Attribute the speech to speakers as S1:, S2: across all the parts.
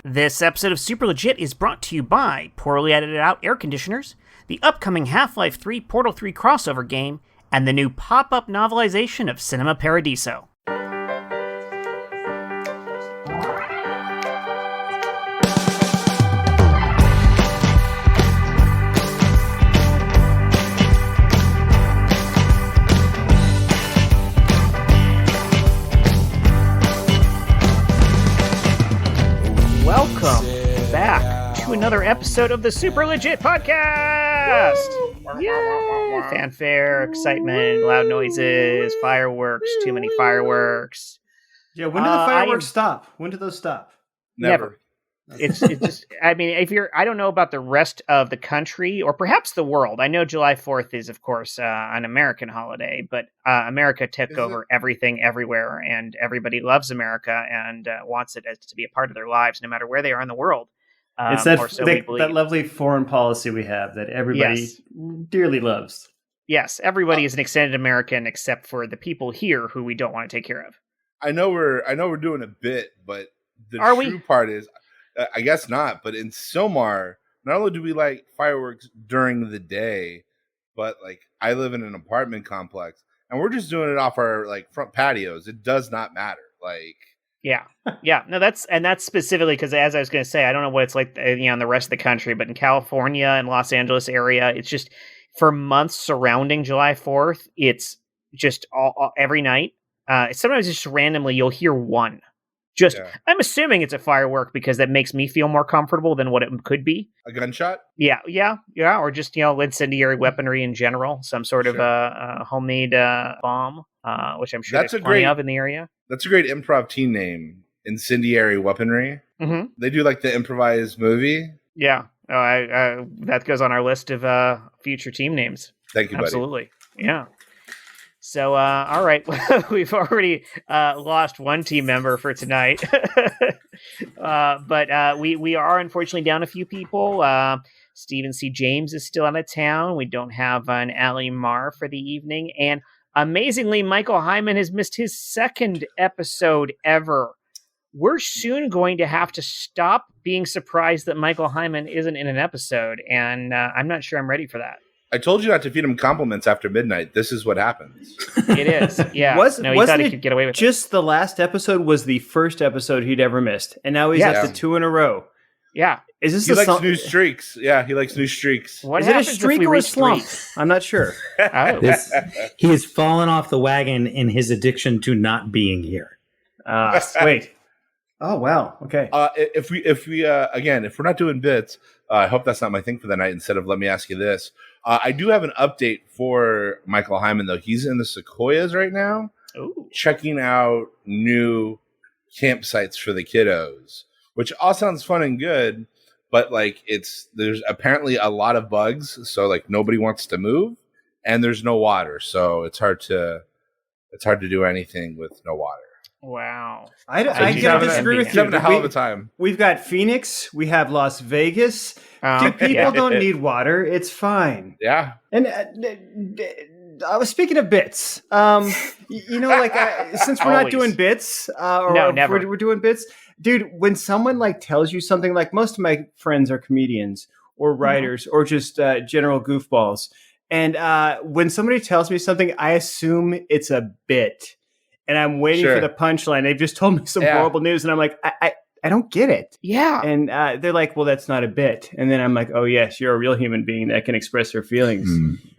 S1: This episode of Super Legit is brought to you by poorly edited out air conditioners, the upcoming Half-Life 3 Portal 3 crossover game, and the new pop-up novelization of Cinema Paradiso. Welcome back to another episode of the Super Legit Podcast! Yay! Fanfare, excitement, loud noises, fireworks, too many fireworks.
S2: Yeah, when do the fireworks stop? When do those stop?
S1: Never. It's just, I mean, I don't know about the rest of the country or perhaps the world. I know July 4th is, of course, an American holiday, but America took over everything everywhere, and everybody loves America and wants it to be a part of their lives, no matter where they are in the world.
S2: It's that lovely foreign policy we have that everybody dearly loves.
S1: Yes, everybody is an extended American except for the people here who we don't want to take care of.
S3: I know we're doing a bit, but the true part is, I guess not, but in Silmar, not only do we like fireworks during the day, but like I live in an apartment complex and we're just doing it off our like front patios. It does not matter. Like,
S1: yeah. No, that's specifically because, as I was going to say, I don't know what it's like, in the rest of the country, but in California and Los Angeles area, it's just for months surrounding July 4th. It's just all every night. Sometimes just randomly you'll hear one. I'm assuming it's a firework because that makes me feel more comfortable than what it could be.
S3: A gunshot?
S1: Yeah. Or just, incendiary weaponry in general. Some sort of a homemade bomb, which I'm sure there's plenty of in the area.
S3: That's a great improv team name, Incendiary Weaponry. Mm-hmm. They do like the improvised movie.
S1: Yeah. That goes on our list of future team names.
S3: Thank you, buddy.
S1: Absolutely. Yeah. So, all right, we've already lost one team member for tonight, but we are unfortunately down a few people. Stephen C. James is still out of town. We don't have an Ali Marr for the evening, and amazingly, Michael Hyman has missed his second episode ever. We're soon going to have to stop being surprised that Michael Hyman isn't in an episode, and I'm not sure I'm ready for that.
S3: I told you not to feed him compliments after midnight. This is what happens.
S1: It is, yeah. He thought he could get away with it.
S2: Just the last episode was the first episode he'd ever missed, and now he's up to 2 in a row.
S1: Yeah.
S3: Is this he likes new streaks. Yeah, he likes new streaks.
S1: What
S2: is it a streak or a slump? I'm not sure.
S4: He has fallen off the wagon in his addiction to not being here.
S2: Wait. Oh wow. Okay.
S3: If we're not doing bits, I hope that's not my thing for the night. Instead of let me ask you this. I do have an update for Michael Hyman, though. He's in the Sequoias right now, checking out new campsites for the kiddos, which all sounds fun and good, but like there's apparently a lot of bugs, so like nobody wants to move, and there's no water, so it's hard to do anything with no water.
S1: Wow.
S2: I don't disagree with you.
S3: He's having a hell of a time.
S2: We've got Phoenix. We have Las Vegas. People don't need water. It's fine.
S3: Yeah.
S2: And I was speaking of bits. Since we're not doing bits, we're doing bits. Dude, when someone like tells you something, like most of my friends are comedians or writers or just general goofballs. And when somebody tells me something, I assume it's a bit. And I'm waiting for the punchline. They've just told me some horrible news, and I'm like, I don't get it.
S1: Yeah.
S2: And they're like, well, that's not a bit. And then I'm like, oh yes, you're a real human being that can express their feelings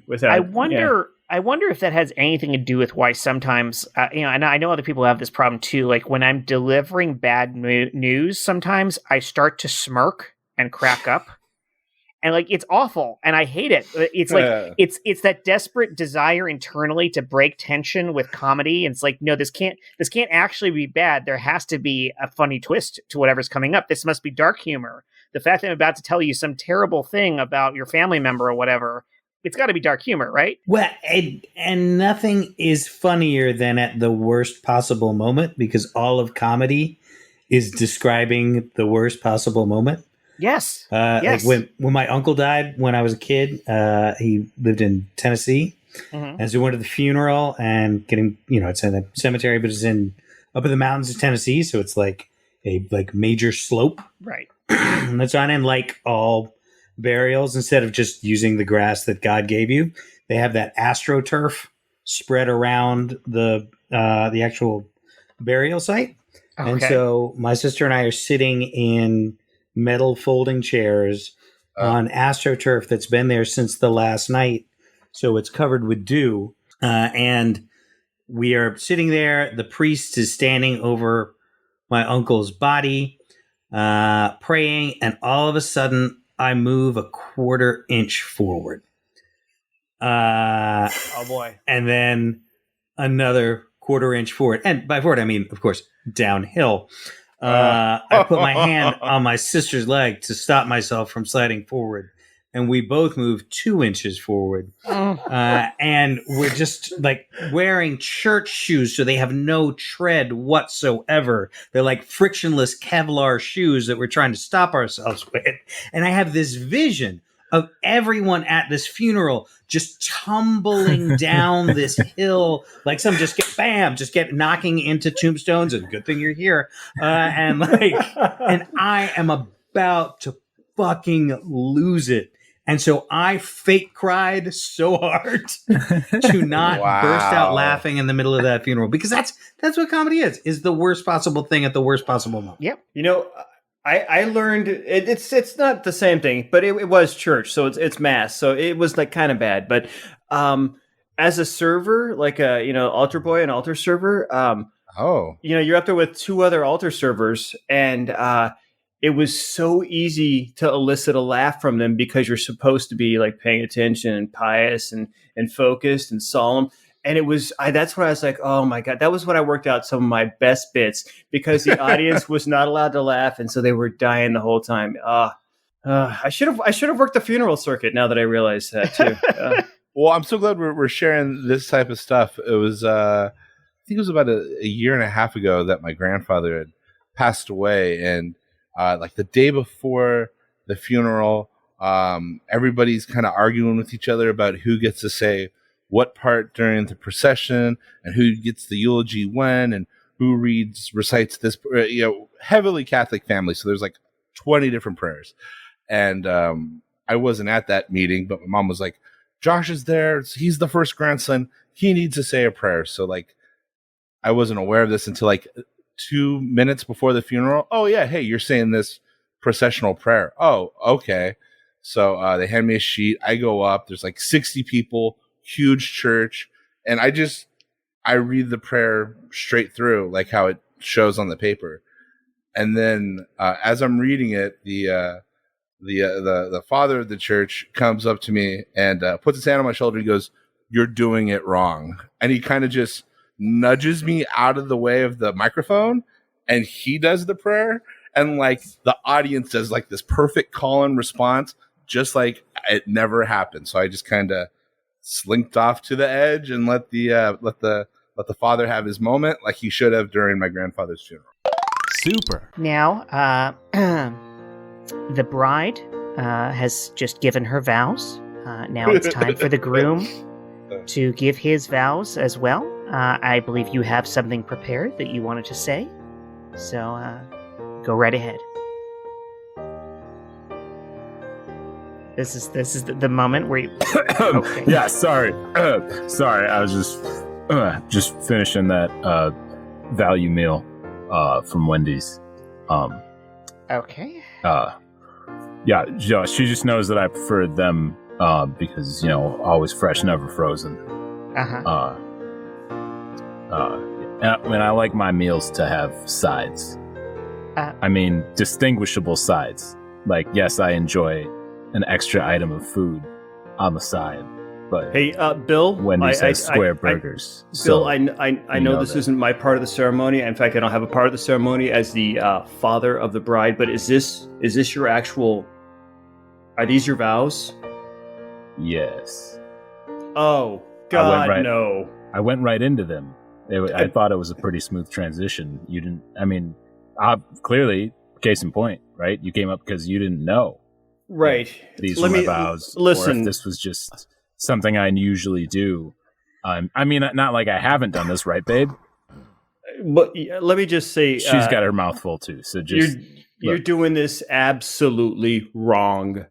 S2: without.
S1: I wonder if that has anything to do with why sometimes, and I know other people have this problem too. Like when I'm delivering bad news, sometimes I start to smirk and crack up. And like it's awful, and I hate it. It's like it's that desperate desire internally to break tension with comedy. And it's like, no, this can't actually be bad. There has to be a funny twist to whatever's coming up. This must be dark humor. The fact that I'm about to tell you some terrible thing about your family member or whatever, it's got to be dark humor, right?
S4: Well, and nothing is funnier than at the worst possible moment, because all of comedy is describing the worst possible moment.
S1: Yes.
S4: Like when my uncle died when I was a kid, he lived in Tennessee. Mm-hmm. As we went to the funeral and getting, it's in a cemetery, but it's up in the mountains of Tennessee. So it's like, like major slope.
S1: Right.
S4: That's on, and like all burials, instead of just using the grass that God gave you, they have that astroturf spread around the actual burial site. Okay. And so my sister and I are sitting in metal folding chairs on astroturf that's been there since the last night. So it's covered with dew. And we are sitting there. The priest is standing over my uncle's body, praying. And all of a sudden, I move a 1/4 inch forward.
S2: Oh, boy.
S4: And then another 1/4 inch forward. And by forward, I mean, of course, downhill. I put my hand on my sister's leg to stop myself from sliding forward. And we both moved 2 inches forward. And we're just like wearing church shoes, so they have no tread whatsoever. They're like frictionless Kevlar shoes that we're trying to stop ourselves with. And I have this vision of everyone at this funeral just tumbling down this hill, like some just get knocking into tombstones, and good thing you're here. And I am about to fucking lose it. And so I fake cried so hard to not burst out laughing in the middle of that funeral, because that's what comedy is the worst possible thing at the worst possible moment.
S1: Yep.
S2: You know, I learned it's not the same thing, but it was church, so it's mass, so it was like kind of bad. But as a server, like a altar boy and altar server, you're up there with 2 other altar servers, and it was so easy to elicit a laugh from them because you're supposed to be like paying attention and pious and focused and solemn. And it was, that's when I was like, oh my God, that was when I worked out some of my best bits, because the audience was not allowed to laugh. And so they were dying the whole time. I should have worked the funeral circuit, now that I realize that too.
S3: Well, I'm so glad we're sharing this type of stuff. It was, I think it was about a year and a half ago that my grandfather had passed away. And like the day before the funeral, everybody's kind of arguing with each other about who gets to say what part during the procession, and who gets the eulogy when, and who recites this, heavily Catholic family. So there's like 20 different prayers. And I wasn't at that meeting, but my mom was like, Josh is there. He's the first grandson. He needs to say a prayer. So like, I wasn't aware of this until like 2 minutes before the funeral. Oh yeah. Hey, you're saying this processional prayer. Oh, okay. So they hand me a sheet. I go up. There's like 60 people, huge church. And I read the prayer straight through, like how it shows on the paper. And then as I'm reading it, the father of the church comes up to me and puts his hand on my shoulder. He goes, "You're doing it wrong." And he kind of just nudges me out of the way of the microphone, and he does the prayer. And like the audience does like this perfect call and response, just like it never happened. So I just kind of slinked off to the edge and let the father have his moment, like he should have during my grandfather's funeral.
S5: Super.
S1: Now, the bride has just given her vows. Now it's time for the groom to give his vows as well. I believe you have something prepared that you wanted to say, so go right ahead. This is the moment where you...
S5: Okay. Yeah, sorry. I was just finishing that value meal from Wendy's.
S1: Okay.
S5: Yeah, she just knows that I prefer them because, always fresh, never frozen.
S1: Uh-huh.
S5: And I like my meals to have sides. Distinguishable sides. Like, yes, I enjoy an extra item of food on the side, but
S2: hey, Bill,
S5: Wendy's has square burgers.
S2: Bill, I know this isn't my part of the ceremony. In fact, I don't have a part of the ceremony as the father of the bride. But is this your actual? Are these your vows?
S5: Yes.
S2: Oh God, no!
S5: I went right into them. I thought it was a pretty smooth transition. You didn't. Clearly, case in point, right? You came up because you didn't know.
S2: Right.
S5: These were my vows.
S2: Listen,
S5: or if this was just something I usually do. Not like I haven't done this, right, babe?
S2: But let me just say,
S5: she's got her mouth full too. So just
S2: you're doing this absolutely wrong.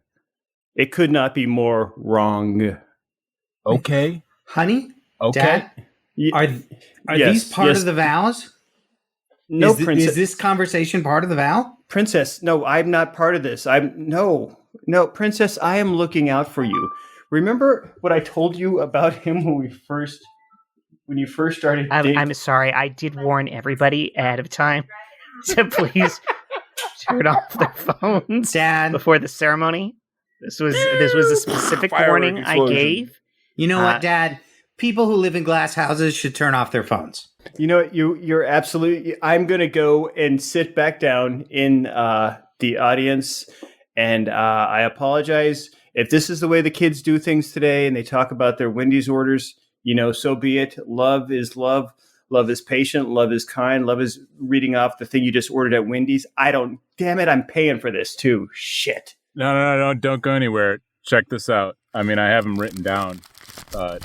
S2: It could not be more wrong.
S5: Okay,
S4: honey.
S5: Okay,
S4: Dad, are these part of the vows?
S2: No, princess.
S4: Is this conversation part of the vow?
S2: Princess, no, I'm not part of this. No, princess, I am looking out for you. Remember what I told you about him when you first started dating?
S1: I'm sorry. I did warn everybody ahead of time to please turn off their phones,
S4: Dad,
S1: before the ceremony. This was a specific warning I gave.
S4: You know what, Dad? People who live in glass houses should turn off their phones.
S2: You know what? You're absolutely. I'm going to go and sit back down in the audience, and I apologize if this is the way the kids do things today, and they talk about their Wendy's orders. So be it. Love is love. Love is patient. Love is kind. Love is reading off the thing you just ordered at Wendy's. Damn it, I'm paying for this too. Shit.
S5: No, don't go anywhere. Check this out. I mean, I have them written down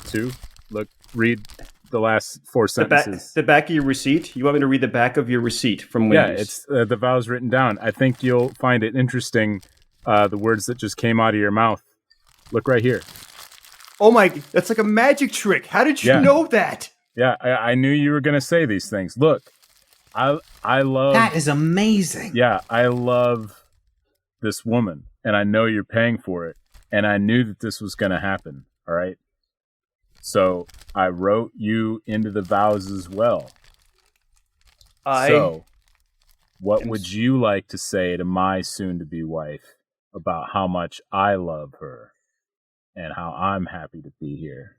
S5: too. Look, read the last 4 sentences.
S2: The back of your receipt? You want me to read the back of your receipt from Wendy's?
S5: Yeah, it's the vows written down. I think you'll find it interesting, the words that just came out of your mouth. Look right here.
S2: Oh my, that's like a magic trick. How did you know that?
S5: Yeah, I knew you were going to say these things. Look, I love...
S4: That is amazing.
S5: Yeah, I love this woman, and I know you're paying for it, and I knew that this was going to happen, all right? So I wrote you into the vows as well. So what would you like to say to my soon-to-be wife about how much I love her and how I'm happy to be here?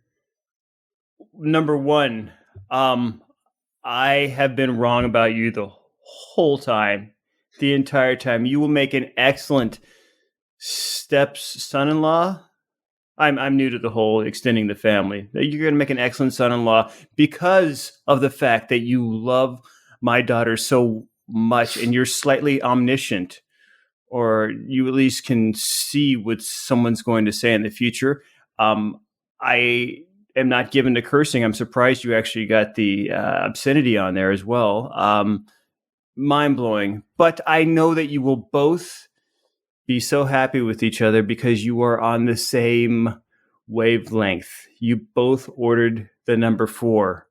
S2: Number one, I have been wrong about you the whole time, the entire time. You will make an excellent son-in-law. I'm new to the whole extending the family. You're going to make an excellent son-in-law because of the fact that you love my daughter so much and you're slightly omniscient, or you at least can see what someone's going to say in the future. I am not given to cursing. I'm surprised you actually got the obscenity on there as well. Mind-blowing. But I know that you will both be so happy with each other because you are on the same wavelength. You both ordered the number 4.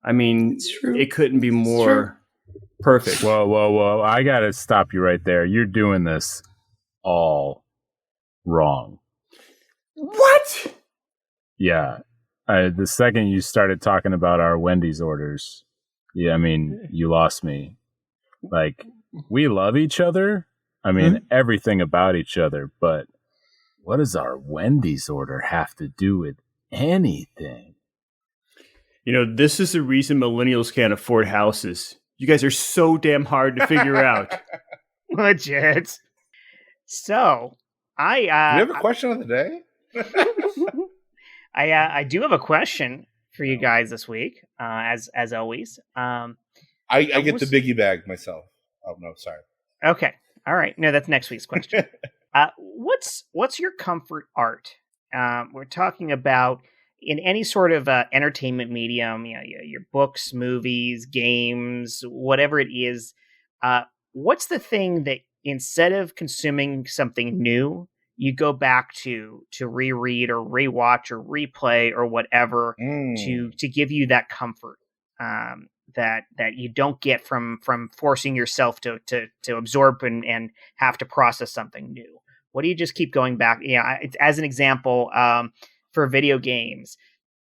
S2: I mean, it couldn't be more perfect.
S5: Whoa. I got to stop you right there. You're doing this all wrong.
S2: What?
S5: Yeah. The second you started talking about our Wendy's orders, you lost me. Like, we love each other. I mean, everything about each other, but what does our Wendy's order have to do with anything?
S2: This is the reason millennials can't afford houses. You guys are so damn hard to figure out.
S1: Legit. So, do
S3: you have a question of the day?
S1: I do have a question for you guys this week, as always.
S3: I get the biggie bag myself. Oh, no, sorry.
S1: Okay. All right. No, that's next week's question. What's your comfort art? We're talking about in any sort of entertainment medium, your books, movies, games, whatever it is. What's the thing that instead of consuming something new, you go back to reread or rewatch or replay or whatever to give you that comfort that you don't get from forcing yourself to absorb and have to process something new? What do you just keep going back? As an example, for video games,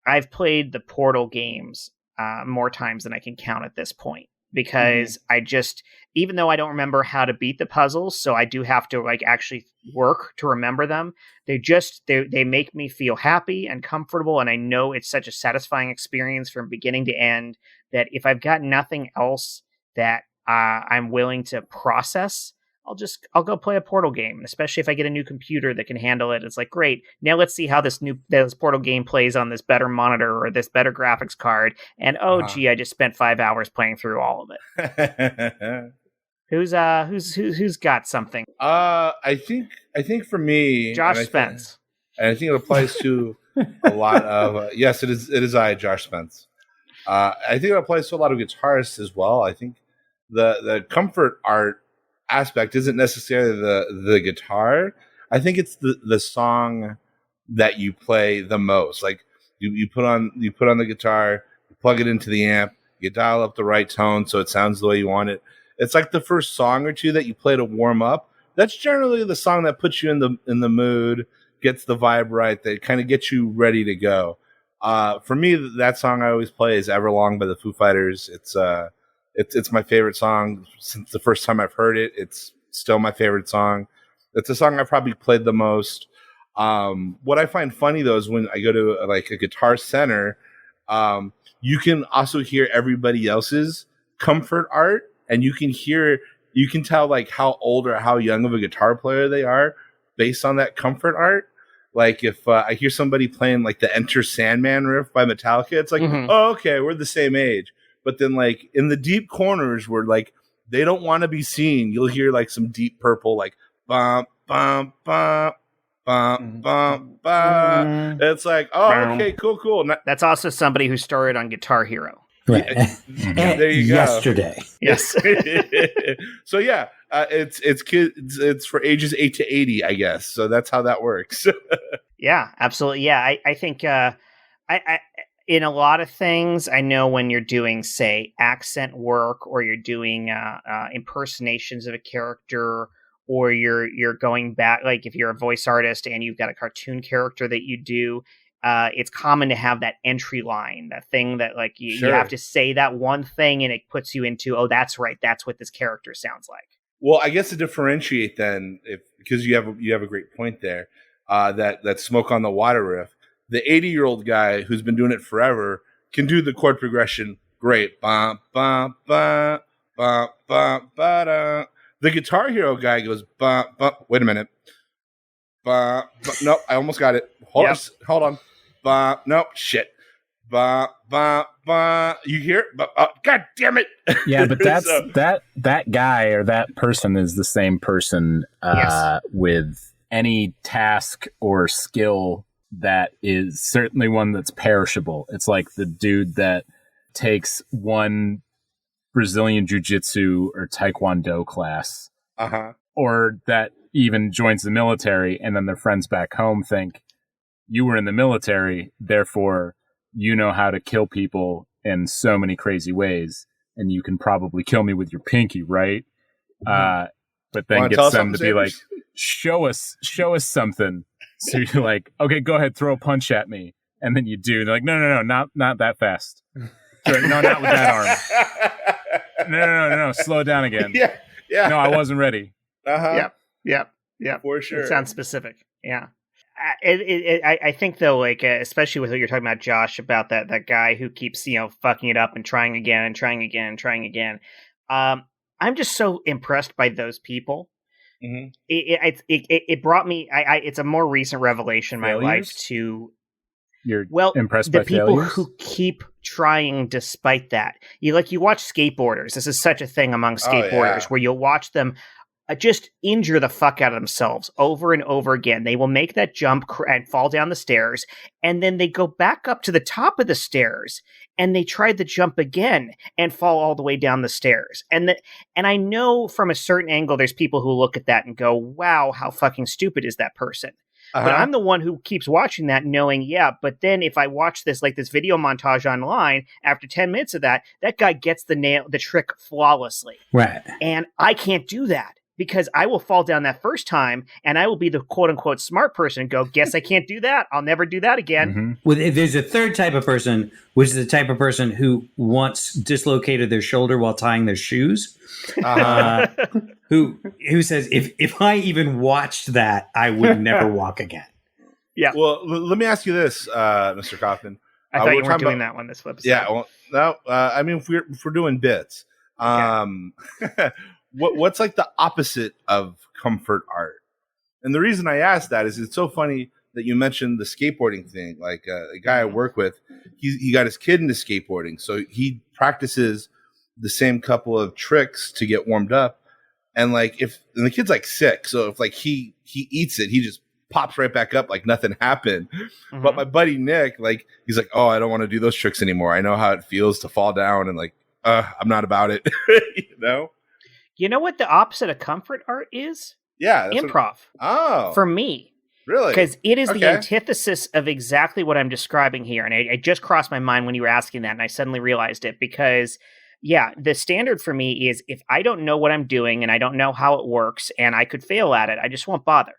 S1: I've played the Portal games more times than I can count at this point, because I just, even though I don't remember how to beat the puzzles, so I do have to actually work to remember them. They make me feel happy and comfortable, and I know it's such a satisfying experience from beginning to end that if I've got nothing else that I'm willing to process, I'll go play a Portal game, especially if I get a new computer that can handle it. It's like, great, now let's see how this Portal game plays on this better monitor or this better graphics card. And gee, I just spent 5 hours playing through all of it. Who's got something?
S3: I think for me,
S1: Josh Spence.
S3: And I think it applies to a lot of yes, it is I, Josh Spence. I think it applies to a lot of guitarists as well. I think the comfort art aspect isn't necessarily the guitar. I think it's the song that you play the most. Like you put on the guitar, you plug it into the amp, you dial up the right tone so it sounds the way you want it. It's like the first song or two that you play to warm up. That's generally the song that puts you in the mood, gets the vibe right, that kind of gets you ready to go. For me, that song I always play is "Everlong" by the Foo Fighters. It's my favorite song since the first time I've heard it. It's still my favorite song. It's a song I've probably played the most. What I find funny though is when I go to like a Guitar Center, you can also hear everybody else's comfort art, and you can tell like how old or how young of a guitar player they are based on that comfort art. Like if I hear somebody playing like the Enter Sandman riff by Metallica, it's like, oh, okay, we're the same age. But then like in the deep corners where like they don't want to be seen, you'll hear like some Deep Purple, like bum, bum, bum, bum, bum, bum. It's like, oh, okay, cool.
S1: That's also somebody who started on Guitar Hero.
S4: Right.
S3: There you go.
S4: Yesterday.
S1: Yes.
S3: So yeah, it's kids. It's for ages 8 to 80, I guess. So that's how that works.
S1: Yeah, absolutely. Yeah, I think I in a lot of things, I know when you're doing, say, accent work, or you're doing impersonations of a character, or you're going back, like if you're a voice artist and you've got a cartoon character that you do. It's common to have that entry line, that thing that like you have to say that one thing and it puts you into, oh, that's right, that's what this character sounds like.
S3: Well, I guess to differentiate then, because you have a great point there, that Smoke on the Water riff, the 80-year-old guy who's been doing it forever can do the chord progression great. Bum, bum, bum, bum, bum, ba-da. The Guitar Hero guy goes bum, bum. Wait a minute. Bum, bum. Nope, I almost got it. Hold on. Bah, nope, shit. Bah, bah, bah. You hear it? Bah, God damn it.
S5: Yeah, but that's that guy or that person is the same person with any task or skill that is certainly one that's perishable. It's like the dude that takes one Brazilian jiu-jitsu or taekwondo class, or that even joins the military, and then their friends back home think, you were in the military, therefore you know how to kill people in so many crazy ways, and you can probably kill me with your pinky, right? But then gets them to be like, show us something. So you're like, okay, go ahead, throw a punch at me. And then you do. They're like, no, not that fast. No, not with that arm. No, slow it down again.
S3: Yeah.
S5: No, I wasn't ready.
S1: Yep.
S3: For sure.
S1: It sounds specific. Yeah. I think though, like especially with what you're talking about, Josh, about that guy who keeps fucking it up and trying again and trying again and trying again. I'm just so impressed by those people. Mm-hmm. It brought me. It's a more recent revelation in my life to.
S5: You're impressed by
S1: the people
S5: failures?
S1: Who keep trying despite that. You watch skateboarders. This is such a thing among skateboarders where you'll watch them just injure the fuck out of themselves over and over again. They will make that jump and fall down the stairs, and then they go back up to the top of the stairs and they try the jump again and fall all the way down the stairs. And I know from a certain angle, there's people who look at that and go, wow, how fucking stupid is that person? But I'm the one who keeps watching that knowing, but then if I watch this video montage online, after 10 minutes of that guy gets the trick flawlessly.
S4: Right.
S1: And I can't do that because I will fall down that first time and I will be the quote unquote smart person and go, guess I can't do that. I'll never do that again.
S4: Mm-hmm. Well, there's a third type of person, which is the type of person who once dislocated their shoulder while tying their shoes. Who says, if I even watched that, I would never walk again.
S3: Yeah. Well, let me ask you this, Mr. Kaufman.
S1: I thought you weren't doing that one this episode.
S3: Yeah. Well, no. I mean, if we're doing bits, what's like the opposite of comfort art? And the reason I asked that is it's so funny that you mentioned the skateboarding thing. Like a guy I work with, he got his kid into skateboarding, so he practices the same couple of tricks to get warmed up. And like and the kid's like 6, so if like he eats it, he just pops right back up like nothing happened. Mm-hmm. But my buddy Nick, like, he's like, oh, I don't want to do those tricks anymore. I know how it feels to fall down, and like, I'm not about it.
S1: You know what the opposite of comfort art is?
S3: Yeah.
S1: Improv. For me.
S3: Really?
S1: Because it is the antithesis of exactly what I'm describing here. And it just crossed my mind when you were asking that, and I suddenly realized it. Because, yeah, the standard for me is if I don't know what I'm doing and I don't know how it works and I could fail at it, I just won't bother.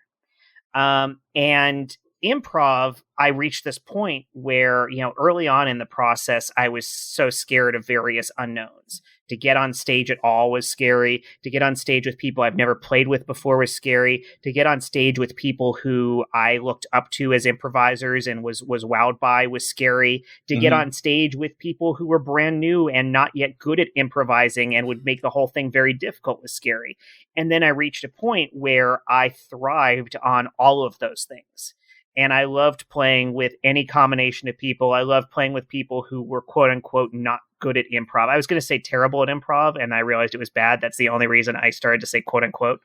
S1: And improv, I reached this point where, early on in the process, I was so scared of various unknowns. To get on stage at all was scary. To get on stage with people I've never played with before was scary. To get on stage with people who I looked up to as improvisers and was wowed by was scary. To get on stage with people who were brand new and not yet good at improvising and would make the whole thing very difficult was scary. And then I reached a point where I thrived on all of those things. And I loved playing with any combination of people. I loved playing with people who were, quote unquote, not good at improv. I was going to say terrible at improv, and I realized it was bad. That's the only reason I started to say, quote unquote.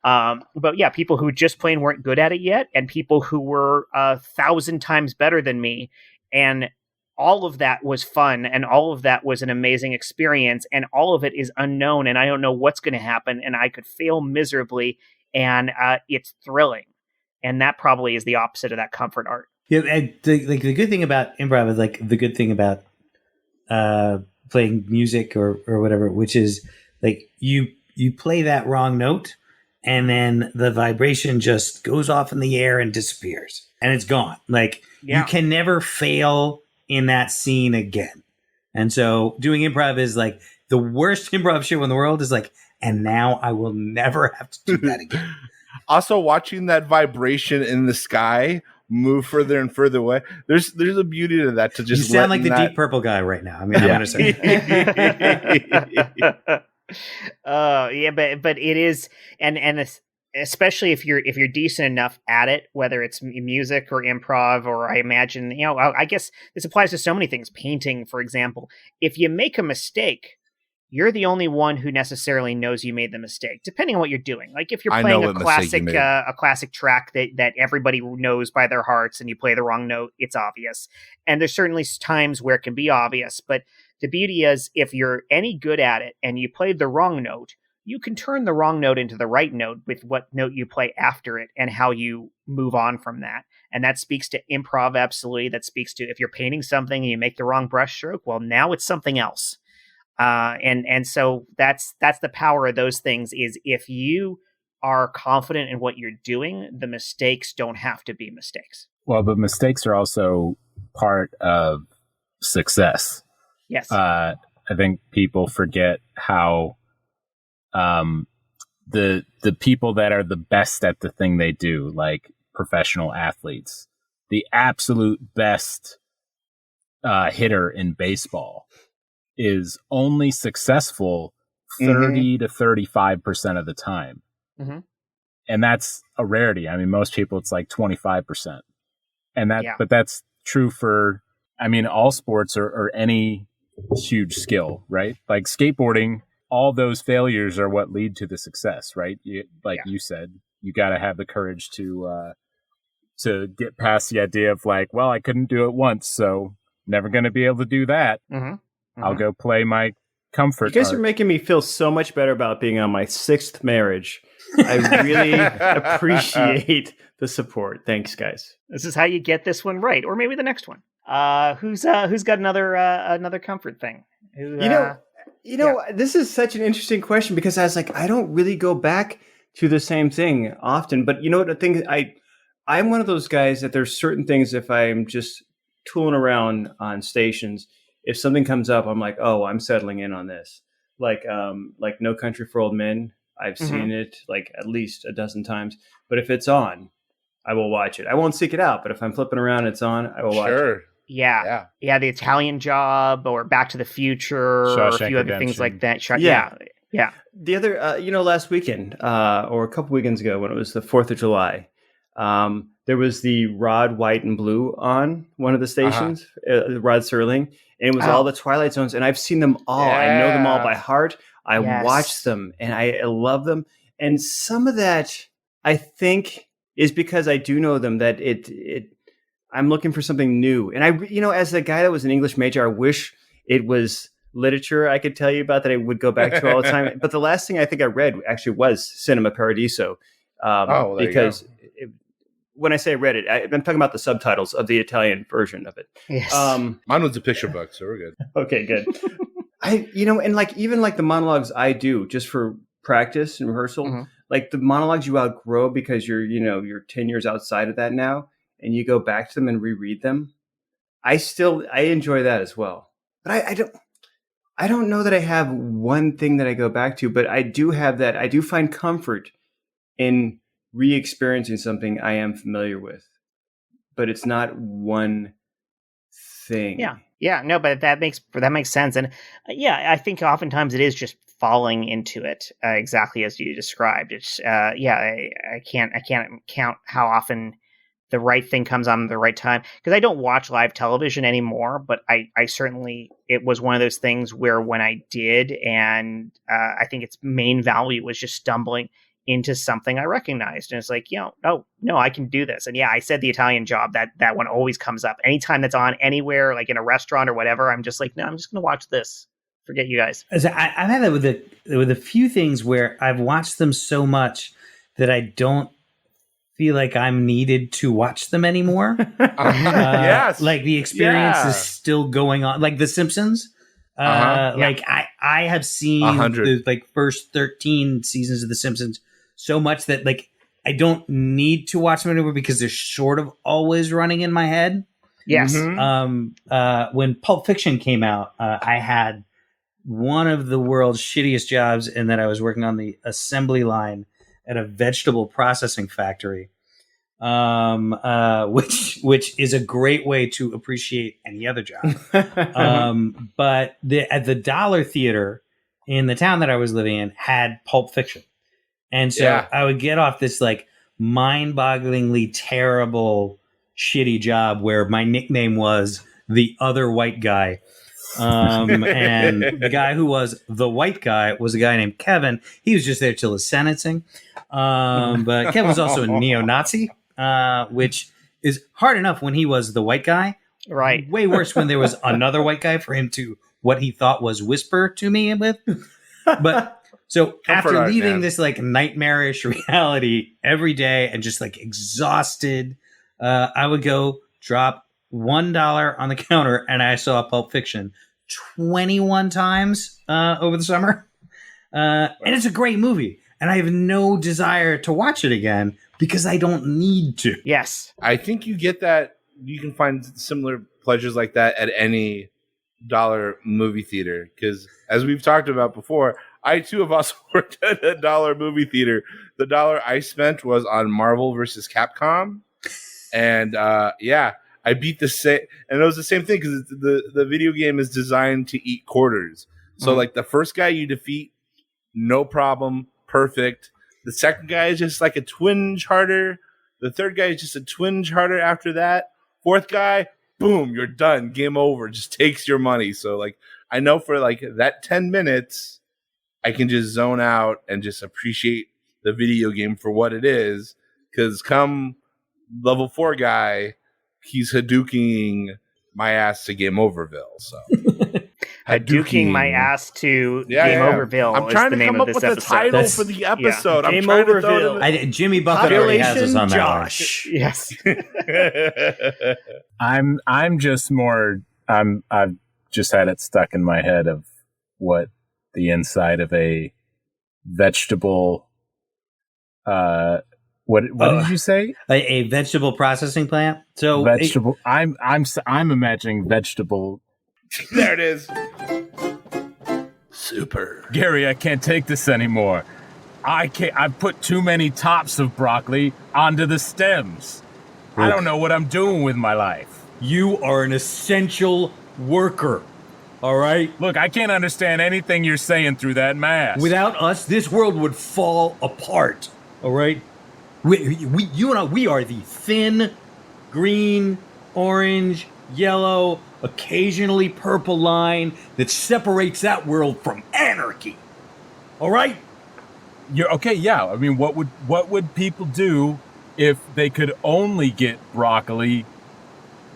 S1: But yeah, people who just plain weren't good at it yet, and people who were 1,000 times better than me. And all of that was fun, and all of that was an amazing experience, and all of it is unknown, and I don't know what's going to happen, and I could fail miserably, and it's thrilling. And that probably is the opposite of that comfort art.
S4: Yeah, the good thing about improv is like the good thing about playing music or whatever, which is like you play that wrong note, and then the vibration just goes off in the air and disappears, and it's gone. Like you can never fail in that scene again. And so doing improv is like the worst improv show in the world is like, and now I will never have to do that again.
S3: Also, watching that vibration in the sky move further and further away, there's a beauty to that. To just
S4: you sound like the Deep Purple guy right now. I mean, I'm gonna say.
S1: But it is, and especially if you're decent enough at it, whether it's music or improv, or I imagine, I guess this applies to so many things. Painting, for example, if you make a mistake, you're the only one who necessarily knows you made the mistake, depending on what you're doing. Like if you're playing a classic track that everybody knows by their hearts, and you play the wrong note, it's obvious. And there's certainly times where it can be obvious, but the beauty is if you're any good at it and you played the wrong note, you can turn the wrong note into the right note with what note you play after it and how you move on from that. And that speaks to improv, absolutely. That speaks to if you're painting something and you make the wrong brush stroke, well, now it's something else. And so that's the power of those things is if you are confident in what you're doing, the mistakes don't have to be mistakes.
S5: Well, but mistakes are also part of success.
S1: Yes.
S5: I think people forget how the people that are the best at the thing they do, like professional athletes, the absolute best hitter in baseball is only successful 30 to 35% of the time. Mm-hmm. And that's a rarity. I mean, most people, it's like 25%. And but that's true for, I mean, all sports or any huge skill, right? Like skateboarding, all those failures are what lead to the success, right? You said, you got to have the courage to get past the idea of like, well, I couldn't do it once, so never going to be able to do that. Mm-hmm. I'll go play my comfort.
S2: You guys are making me feel so much better about being on my 6th marriage. I really appreciate the support. Thanks, guys.
S1: This is how you get this one right, or maybe the next one. Who's got another comfort thing?
S2: This is such an interesting question because I was like, I don't really go back to the same thing often. But you know what? The thing I'm one of those guys that there's certain things if I'm just tooling around on stations. If something comes up, I'm like, oh, I'm settling in on this. Like No Country for Old Men. I've seen it like at least a dozen times. But if it's on, I will watch it. I won't seek it out. But if I'm flipping around, it's on, I will watch it.
S1: Yeah. The Italian Job or Back to the Future or a few other things like that. Yeah.
S2: The other, last weekend or a couple weekends ago when it was the 4th of July, there was the Rod, White, and Blue on one of the stations, Rod Serling. And it was all the Twilight Zones. And I've seen them all. Yeah. I know them all by heart. I watch them and I love them. And some of that, I think, is because I do know them that I'm looking for something new. And as a guy that was an English major, I wish it was literature I could tell you about that I would go back to all the time. But the last thing I think I read actually was Cinema Paradiso. Because when I say read it, I'm talking about the subtitles of the Italian version of it.
S1: Yes.
S3: Mine was a picture book, so we're good.
S2: Okay, good. And like even like the monologues I do just for practice and rehearsal, like the monologues you outgrow because you're 10 years outside of that now, and you go back to them and reread them. I enjoy that as well. But I don't know that I have one thing that I go back to, but I do have that. I do find comfort in re-experiencing something I am familiar with, but it's not one thing.
S1: Yeah, no, but that makes sense. And I think oftentimes it is just falling into it exactly as you described. It's I can't count how often the right thing comes on the right time, because I don't watch live television anymore, but I certainly, it was one of those things where when I did, and I think its main value was just stumbling into something I recognized. And it's like, oh, no, I can do this. And I said The Italian Job, that one always comes up. Anytime that's on anywhere, like in a restaurant or whatever, I'm just like, no, I'm just going to watch this. Forget you guys.
S4: I've had that with a few things where I've watched them so much that I don't feel like I'm needed to watch them anymore.
S3: Yes.
S4: Like the experience is still going on. Like The Simpsons. Like I have seen the first 13 seasons of The Simpsons so much that like I don't need to watch them anymore because they're sort of always running in my head.
S1: Yes.
S4: When Pulp Fiction came out, I had one of the world's shittiest jobs in that I was working on the assembly line at a vegetable processing factory, which is a great way to appreciate any other job. But at the Dollar Theater in the town that I was living in had Pulp Fiction. And so I would get off this like mind-bogglingly terrible, shitty job where my nickname was the other white guy. And the guy who was the white guy was a guy named Kevin. He was just there till his sentencing. But Kevin was also a neo-Nazi, which is hard enough when he was the white guy.
S1: Right.
S4: Way worse when there was another white guy for him to what he thought was whisper to me with. But so after leaving this like nightmarish reality every day and just like exhausted, I would go drop $1 on the counter and I saw Pulp Fiction 21 times over the summer. And it's a great movie. And I have no desire to watch it again because I don't need to.
S1: Yes.
S3: I think you get that. You can find similar pleasures like that at any dollar movie theater. Because as we've talked about before, I too have also worked at a dollar movie theater. The dollar I spent was on Marvel versus Capcom. And I beat the same, and it was the same thing because the video game is designed to eat quarters. So like the first guy you defeat, no problem, perfect. The second guy is just like a twinge harder. The third guy is just a twinge harder after that. Fourth guy, boom, you're done, game over. Just takes your money. So like I know for like that 10 minutes, I can just zone out and just appreciate the video game for what it is. Because come level 4 guy, he's Hadouking my ass to Game Overville. So
S1: Hadouking my ass to Game Overville.
S3: I'm trying to come up with the title for the episode.
S2: Game Overville.
S4: Jimmy Buffett already has us on that
S2: Josh.
S4: one.
S1: Yes.
S5: I'm just more. I've just had it stuck in my head of what the inside of a vegetable. What did you say?
S4: A vegetable processing plant. So
S5: vegetable. I'm imagining vegetable.
S3: There it is. Super.
S5: Gary, I can't take this anymore. I've put too many tops of broccoli onto the stems. I don't know what I'm doing with my life.
S4: You are an essential worker. All right?
S5: Look, I can't understand anything you're saying through that mask.
S4: Without us, this world would fall apart. All right? You and I, we are the thin, green, orange, yellow, occasionally purple line that separates that world from anarchy. All right?
S5: You're okay, yeah. I mean, what would people do if they could only get broccoli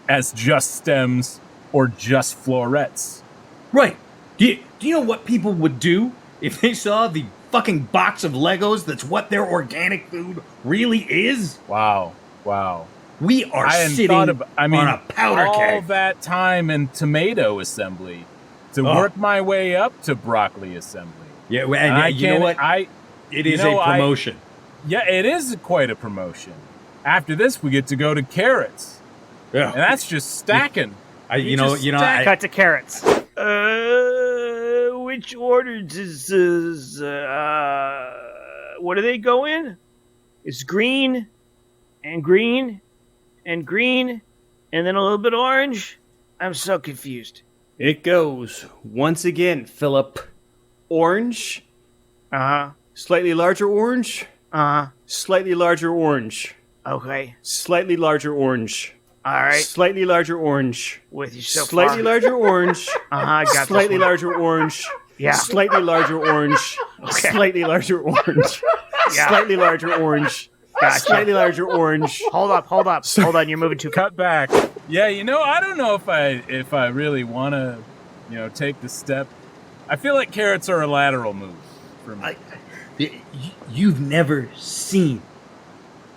S5: as just stems or just florets.
S4: Right. Do you know what people would do if they saw the fucking box of Legos that's what their organic food really is?
S5: Wow.
S4: We are sitting on a powder keg.
S5: All that time in tomato assembly to work my way up to broccoli assembly.
S4: Yeah, and you know what? It is a promotion.
S5: It is quite a promotion. After this, we get to go to carrots.
S4: Yeah.
S5: And that's just stacking.
S1: Cut to carrots. Which order does what do they go in? It's green and green and green and then a little bit orange. I'm so confused.
S2: It goes once again, Philip. Orange. Slightly larger orange. Slightly larger orange.
S1: Okay.
S2: Slightly larger orange.
S1: All right.
S2: Slightly larger orange.
S1: With you so
S2: Slightly
S1: far.
S2: larger orange.
S1: I got
S2: Slightly larger orange.
S1: Yeah.
S2: Slightly larger orange.
S1: Okay.
S2: Slightly larger orange.
S1: Yeah.
S2: Slightly larger orange.
S1: Gotcha.
S2: Slightly larger orange.
S1: Hold up. Hold on, you're moving too
S5: Cut back. Yeah, I don't know if I really want to, take the step. I feel like carrots are a lateral move for me.
S4: You've never seen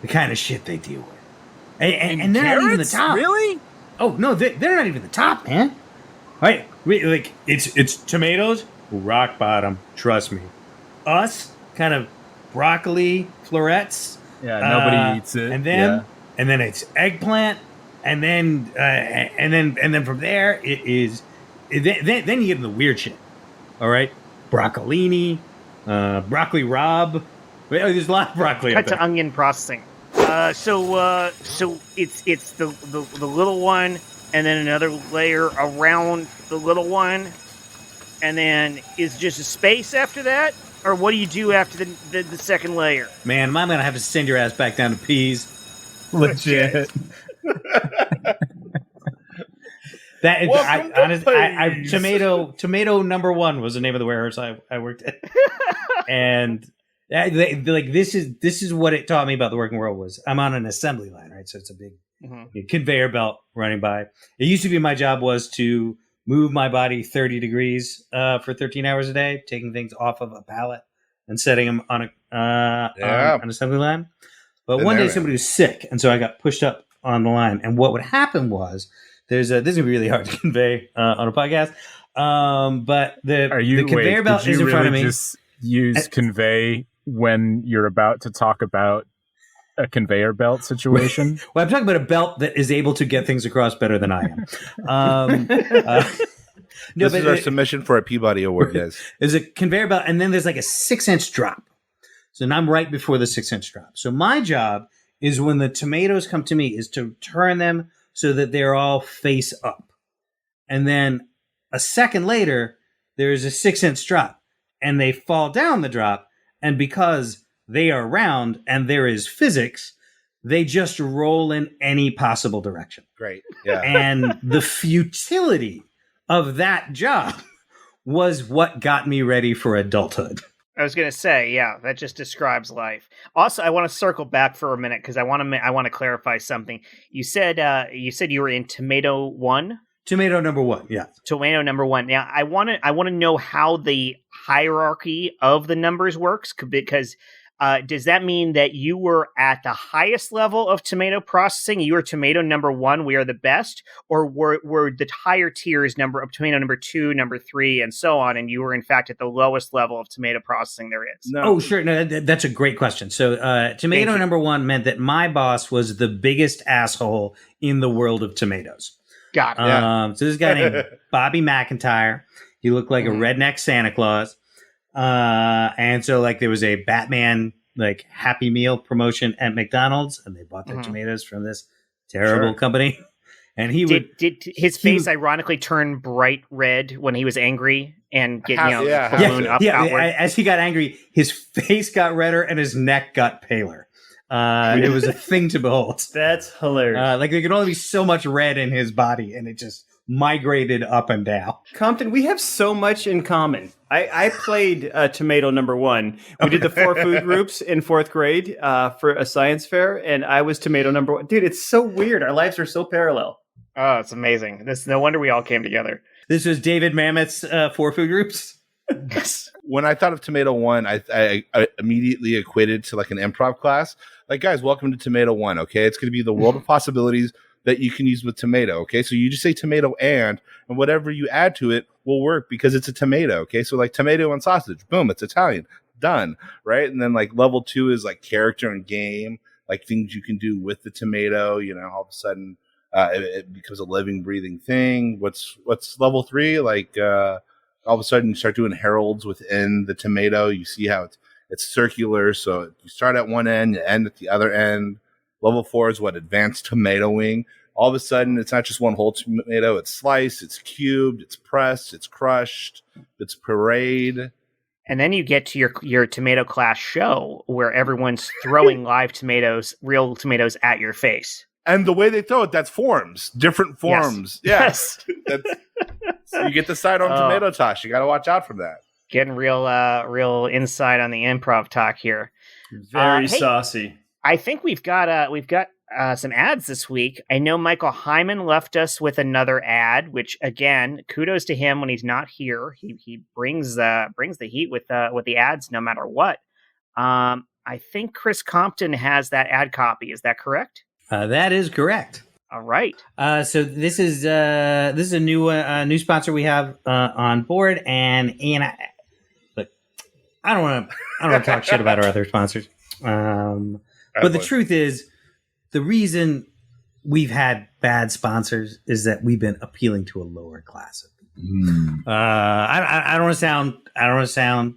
S4: the kind of shit they deal with. And they're
S5: carrots?
S4: Not even the top.
S5: Really?
S4: Oh, no, they're not even the top, man. Right? Like, it's tomatoes, rock bottom, trust me. Us, kind of broccoli, florets.
S5: Yeah, nobody eats it.
S4: And then it's eggplant, and then from there it is. Then you get into the weird shit. All right, broccolini, broccoli rabe. There's a lot of broccoli.
S1: Cut to onion processing. So it's the little one, and then another layer around the little one, and then is just a space after that, or what do you do after the second layer?
S4: Man, I'm gonna have to send your ass back down to peas.
S5: Legit.
S4: That is, tomato number one was the name of the warehouse I worked at, and this is what it taught me about the working world. Was I'm on an assembly line, right? So it's a big conveyor belt running by. It used to be my job was to move my body 30 degrees for 13 hours a day, taking things off of a pallet and setting them on an assembly line. But one day somebody was sick, and so I got pushed up on the line. And what would happen was this is gonna be really hard to convey on a podcast. But the conveyor belt is in front of me.
S5: Just use convey when you're about to talk about a conveyor belt situation?
S4: Well, I'm talking about a belt that is able to get things across better than I am.
S3: This is our submission for a Peabody Award, guys.
S4: There's a conveyor belt, and then there's like a 6-inch drop. So now I'm right before the 6-inch drop. So my job is when the tomatoes come to me is to turn them so that they're all face up. And then a second later, there's a 6-inch drop, and they fall down the drop. And because they are round and there is physics, they just roll in any possible direction.
S3: Great. Yeah.
S4: And the futility of that job was what got me ready for adulthood.
S1: I was going to say, yeah, that just describes life. Also, I want to circle back for a minute because I want to clarify something. You said you were in tomato 1?
S4: Tomato number 1, yeah.
S1: Tomato number 1. Now, I want to know how the hierarchy of the numbers works, because does that mean that you were at the highest level of tomato processing? You were tomato number 1, we are the best, or were the higher tiers of tomato number 2, number 3, and so on, and you were in fact at the lowest level of tomato processing there is?
S4: No. Oh, sure. No, that's a great question. So tomato number 1 meant that my boss was the biggest asshole in the world of tomatoes.
S1: Got it.
S4: So this guy named Bobby McIntyre. He looked like a redneck Santa Claus. And so like there was a Batman like Happy Meal promotion at McDonald's, and they bought their tomatoes from this terrible company. And he
S1: did his face ironically turn bright red when he was angry and get balloon up outward?
S4: As he got angry, his face got redder and his neck got paler. It was a thing to behold.
S2: That's hilarious.
S4: Like there could only be so much red in his body, and it just migrated up and down.
S2: Compton, we have so much in common. I played tomato number 1. We did the 4 food groups in 4th grade for a science fair, and I was tomato number 1. Dude, it's so weird. Our lives are so parallel.
S1: Oh, it's amazing. No wonder we all came together.
S4: This was David Mamet's 4 food groups.
S3: When I thought of Tomato 1, I immediately equated to like an improv class. Like, guys, welcome to Tomato 1, okay? It's going to be the world of possibilities that you can use with tomato, okay? So you just say tomato and whatever you add to it will work because it's a tomato, okay? So like tomato and sausage, boom, it's Italian, done, right? And then like level 2 is like character and game, like things you can do with the tomato, you know, all of a sudden it becomes a living, breathing thing. What's level 3? Like all of a sudden you start doing heralds within the tomato. You see how it's circular. So you start at one end, you end at the other end. Level 4 is advanced tomatoing. All of a sudden, it's not just one whole tomato. It's sliced, it's cubed, it's pressed, it's crushed, it's pureed.
S1: And then you get to your tomato class show where everyone's throwing live tomatoes, real tomatoes at your face.
S3: And the way they throw it, that's forms, different forms.
S1: Yes.
S3: So you get the sidearm tomato toss. You got to watch out for that.
S1: Getting real insight on the improv talk here.
S2: Very saucy.
S1: I think we've got some ads this week. I know Michael Hyman left us with another ad, which again, kudos to him when he's not here. He brings the heat with the ads no matter what. I think Chris Compton has that ad copy. Is that correct?
S4: That is correct.
S1: All right.
S4: So this is a new sponsor we have on board, and look, I don't want to talk shit about our other sponsors. But the truth is, the reason we've had bad sponsors is that we've been appealing to a lower class of people. I don't want to sound like I don't want to sound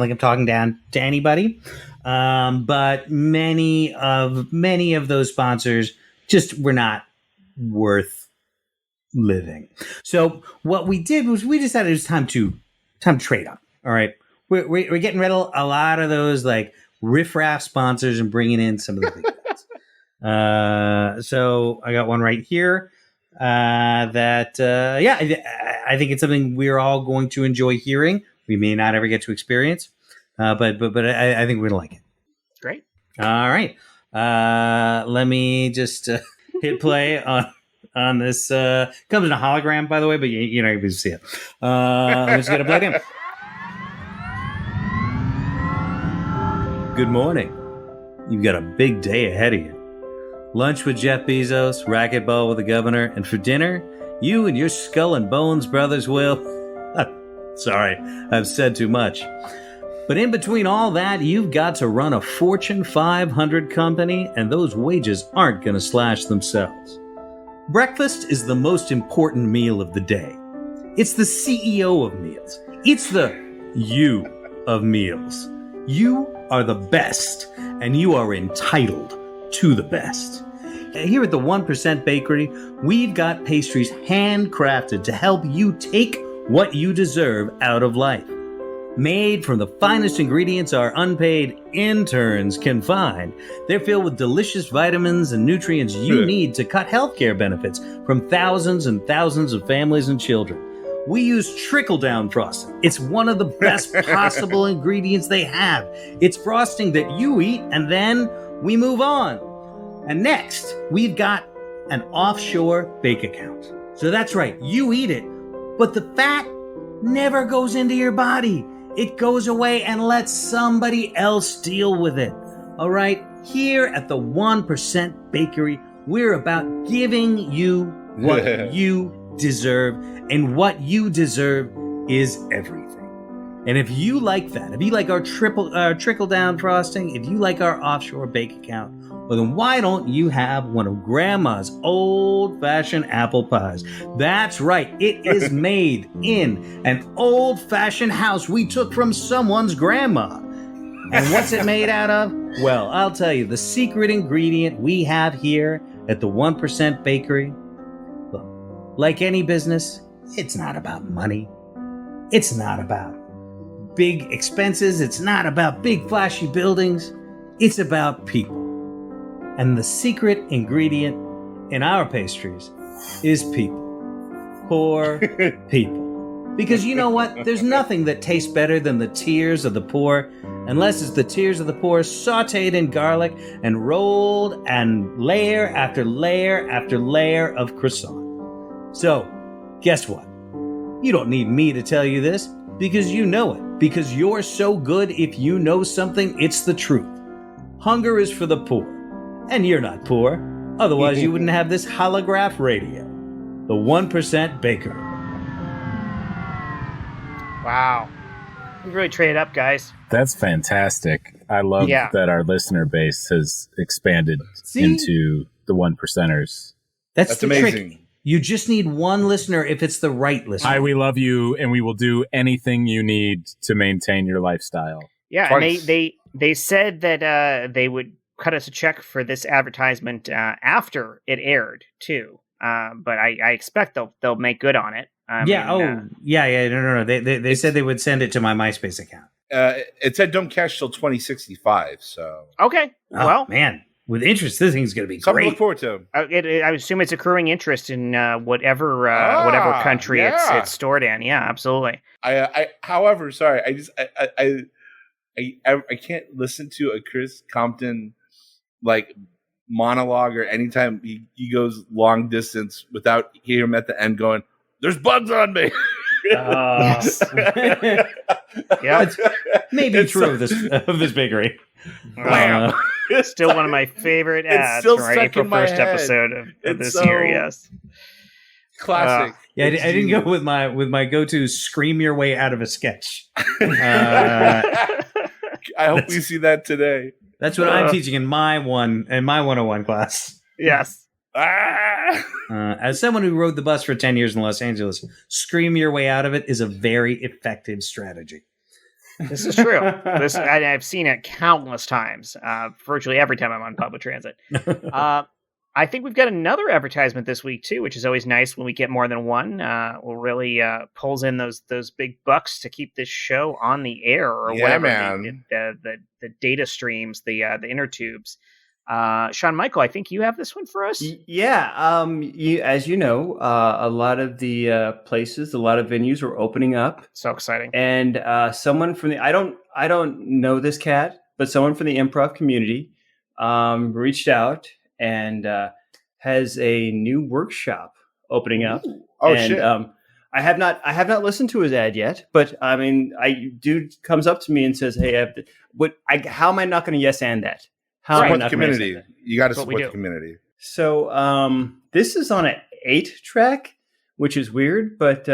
S4: like I'm talking down to anybody. But many of those sponsors just were not worth living. So what we did was we decided it was time to trade up. All right. We're getting rid of a lot of those like riffraff sponsors and bringing in some of the big ones. So I got one right here I think it's something we're all going to enjoy hearing. We may not ever get to experience, but I think we're going to like it.
S1: Great.
S4: All right. Let me just hit play on this. Comes in a hologram, by the way, but you're not able to see it. Let's get it plugged in. Good morning. You've got a big day ahead of you. Lunch with Jeff Bezos, racquetball with the governor, and for dinner, you and your skull and bones brothers will... Sorry, I've said too much. But in between all that, you've got to run a Fortune 500 company, and those wages aren't going to slash themselves. Breakfast is the most important meal of the day. It's the CEO of meals. It's the you of meals. You are the best, and you are entitled to the best. Here at the 1% Bakery, we've got pastries handcrafted to help you take what you deserve out of life. Made from the finest ingredients our unpaid interns can find, they're filled with delicious vitamins and nutrients you need to cut healthcare benefits from thousands and thousands of families and children. We use trickle-down frosting. It's one of the best possible ingredients they have. It's frosting that you eat, and then we move on. And next, we've got an offshore bake account. So that's right, you eat it, but the fat never goes into your body. It goes away and lets somebody else deal with it. All right, here at the 1% Bakery, we're about giving you what you deserve, and what you deserve is everything. And if you like that, if you like our trickle-down frosting, if you like our offshore bake account, well, then why don't you have one of Grandma's old-fashioned apple pies? That's right, it is made in an old-fashioned house we took from someone's grandma. And what's it made out of? Well, I'll tell you, the secret ingredient we have here at the 1% Bakery, look, like any business, it's not about money. It's not about big expenses. It's not about big flashy buildings. It's about people. And the secret ingredient in our pastries is people. Poor people. Because you know what? There's nothing that tastes better than the tears of the poor, unless it's the tears of the poor sauteed in garlic and rolled and layer after layer after layer of croissant. So, guess what? You don't need me to tell you this, because you know it. Because you're so good, if you know something, it's the truth. Hunger is for the poor. And you're not poor. Otherwise, you wouldn't have this holograph radio. The 1% Baker.
S1: Wow. We really traded up, guys.
S5: That's fantastic. I love that our listener base has expanded into the 1%ers.
S4: That's the
S3: amazing.
S4: Trick. You just need one listener if it's the right listener.
S5: Hi, we love you, and we will do anything you need to maintain your lifestyle.
S1: Yeah, and they said that they would cut us a check for this advertisement after it aired, too. But I expect they'll make good on it.
S4: No. They said they would send it to my MySpace account.
S3: It said don't cash till 2065. So
S1: okay, well,
S4: man, with interest, this thing's going to be
S3: something
S4: great.
S3: to look forward to.
S1: I assume it's accruing interest in whatever country it's stored in. Yeah, absolutely.
S3: However, sorry, I can't listen to a Chris Compton like monologue or anytime he goes long distance without hearing him at the end going, "There's bugs on me."
S1: Yeah,
S4: it's maybe true of this bakery.
S1: Still one of my favorite ads from our April 1st episode of this year. Yes,
S3: classic.
S4: I didn't go with my go-to scream your way out of a sketch.
S3: I hope we see that today.
S4: That's what I'm teaching in my 101 class.
S1: Yes.
S4: As someone who rode the bus for 10 years in Los Angeles, scream your way out of it is a very effective strategy.
S1: This is true. I've seen it countless times, virtually every time I'm on public transit. I think we've got another advertisement this week, too, which is always nice when we get more than one. Will really pulls in those big bucks to keep this show on the air or whatever.
S3: Man.
S1: The data streams, the inner tubes. Sean Michael, I think you have this one for us.
S2: Yeah. As you know, a lot of the places, a lot of venues are opening up.
S1: So exciting.
S2: And someone from the I don't know this cat, but someone from the improv community reached out and has a new workshop opening up.
S3: Oh,
S2: and,
S3: shit!
S2: I have not listened to his ad yet, but I mean, dude comes up to me and says, "Hey, how am I not going to yes and that? How
S3: support the community. You got to support the community."
S2: So this is on an 8-track, which is weird, but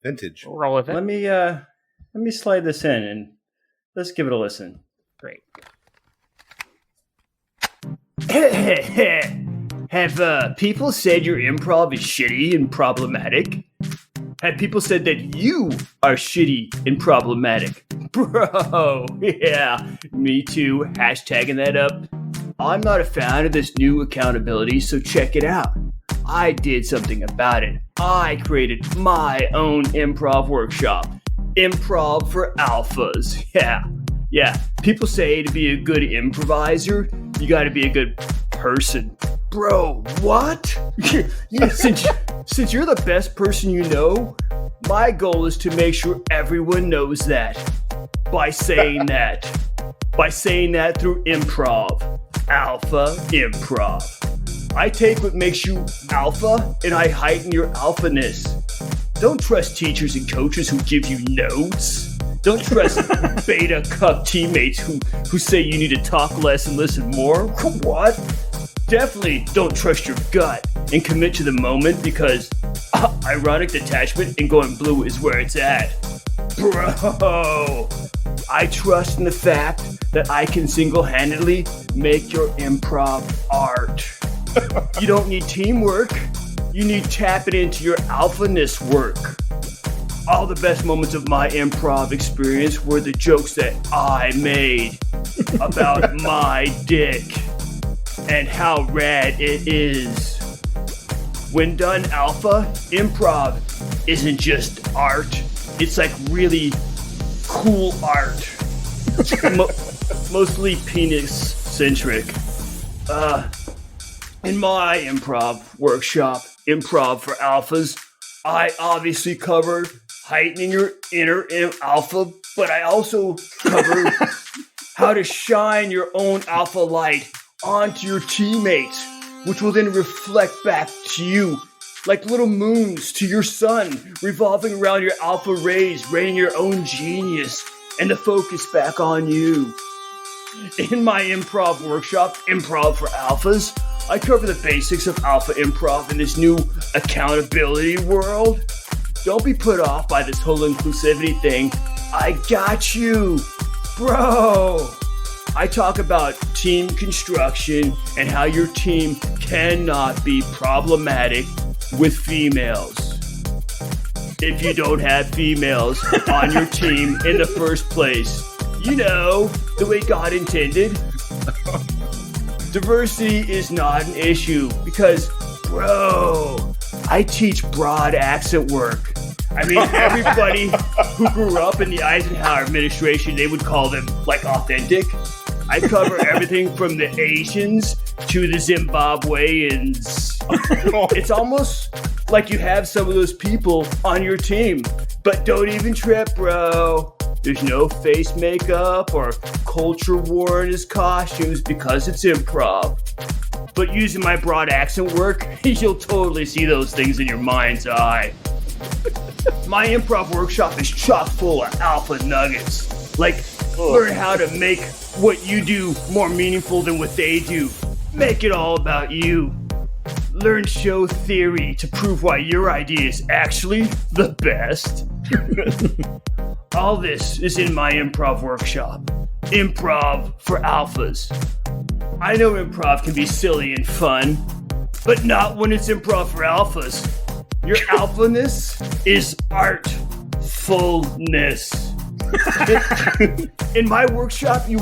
S3: vintage.
S1: We'll roll with it.
S2: Let me slide this in and let's give it a listen.
S1: Great.
S2: Have people said your improv is shitty and problematic? Have people said that you are shitty and problematic? Bro, yeah, me too. Hashtagging that up. I'm not a fan of this new accountability, so check it out. I did something about it. I created my own improv workshop. Improv for Alphas. Yeah. People say to be a good improviser, you gotta be a good person. Bro, what? Since you're the best person you know, my goal is to make sure everyone knows that. By saying that through improv. Alpha improv. I take what makes you alpha and I heighten your alphaness. Don't trust teachers and coaches who give you notes. Don't trust beta cup teammates who say you need to talk less and listen more. What? Definitely don't trust your gut and commit to the moment because ironic detachment and going blue is where it's at. Bro, I trust in the fact that I can single-handedly make your improv art. You don't need teamwork. You need tapping into your alphaness work. All the best moments of my improv experience were the jokes that I made about my dick and how rad it is. When done alpha, improv isn't just art. It's like really cool art. Mostly penis-centric.
S6: In my improv workshop, Improv for Alphas, I obviously cover heightening your inner alpha, but I also cover how to shine your own alpha light onto your teammates, which will then reflect back to you like little moons to your sun, revolving around your alpha rays, radiating your own genius and the focus back on you. In my improv workshop, Improv for Alphas, I cover the basics of alpha improv in this new accountability world. Don't be put off by this whole inclusivity thing. I got you, bro. I talk about team construction and how your team cannot be problematic with females. If you don't have females on your team in the first place, you know, the way God intended. Diversity is not an issue because, bro, I teach broad accent work. I mean, everybody who grew up in the Eisenhower administration, they would call them, like, authentic. I cover everything from the Asians to the Zimbabweans. It's almost like you have some of those people on your team. But don't even trip, bro. There's no face makeup or culture war in his costumes because it's improv. But using my broad accent work, you'll totally see those things in your mind's eye. My improv workshop is chock full of alpha nuggets. Like, learn how to make what you do more meaningful than what they do. Make it all about you. Learn show theory to prove why your idea is actually the best. All this is in my improv workshop. Improv for Alphas. I know improv can be silly and fun, but not when it's improv for alphas. Your alphaness is artfulness. In my workshop, you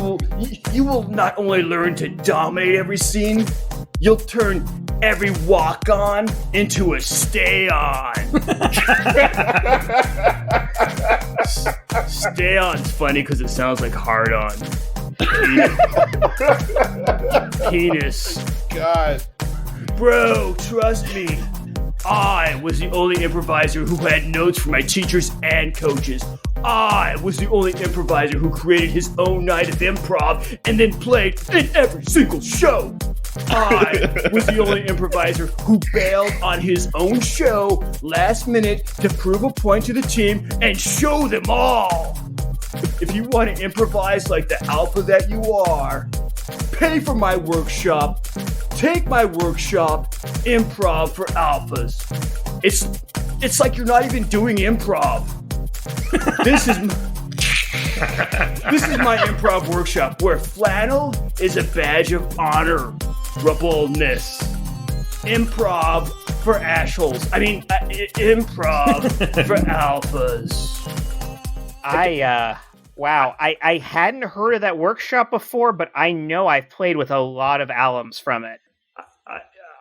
S6: will not only learn to dominate every scene, you'll turn every walk-on into a stay-on. Stay-on's funny because it sounds like hard-on. Penis.
S3: God.
S6: Bro, trust me. I was the only improviser who had notes from my teachers and coaches. I was the only improviser who created his own night of improv and then played in every single show. I was the only improviser who bailed on his own show last minute to prove a point to the team and show them all. If you want to improvise like the alpha that you are, pay for my workshop. Take my workshop, Improv for Alphas. It's like you're not even doing improv. This is my improv workshop where flannel is a badge of honor. Rubbleness. Improv for assholes. I mean, improv for alphas.
S1: Wow, I hadn't heard of that workshop before, but I know I've played with a lot of alums from it.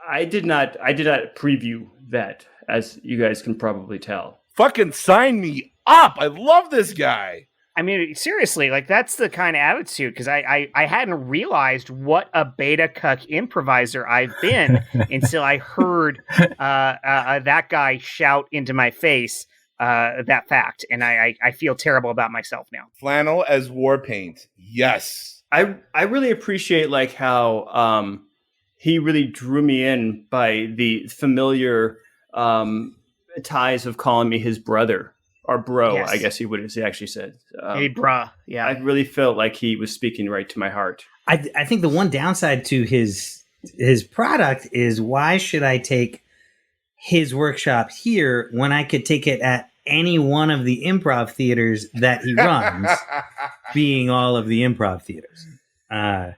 S6: I did not preview that, as you guys can probably tell.
S3: Fucking sign me up! I love this guy.
S1: I mean, seriously, like that's the kind of attitude, because I hadn't realized what a beta cuck improviser I've been until I heard that guy shout into my face that fact, and I feel terrible about myself now.
S3: Flannel as war paint. Yes.
S6: I really appreciate like how he really drew me in by the familiar ties of calling me his brother. Or bro, yes. I guess he would have actually said.
S1: Hey, bruh. Yeah.
S6: I really felt like he was speaking right to my heart.
S4: I think the one downside to his product is, why should I take his workshop here when I could take it at any one of the improv theaters that he runs, being all of the improv theaters?
S3: Come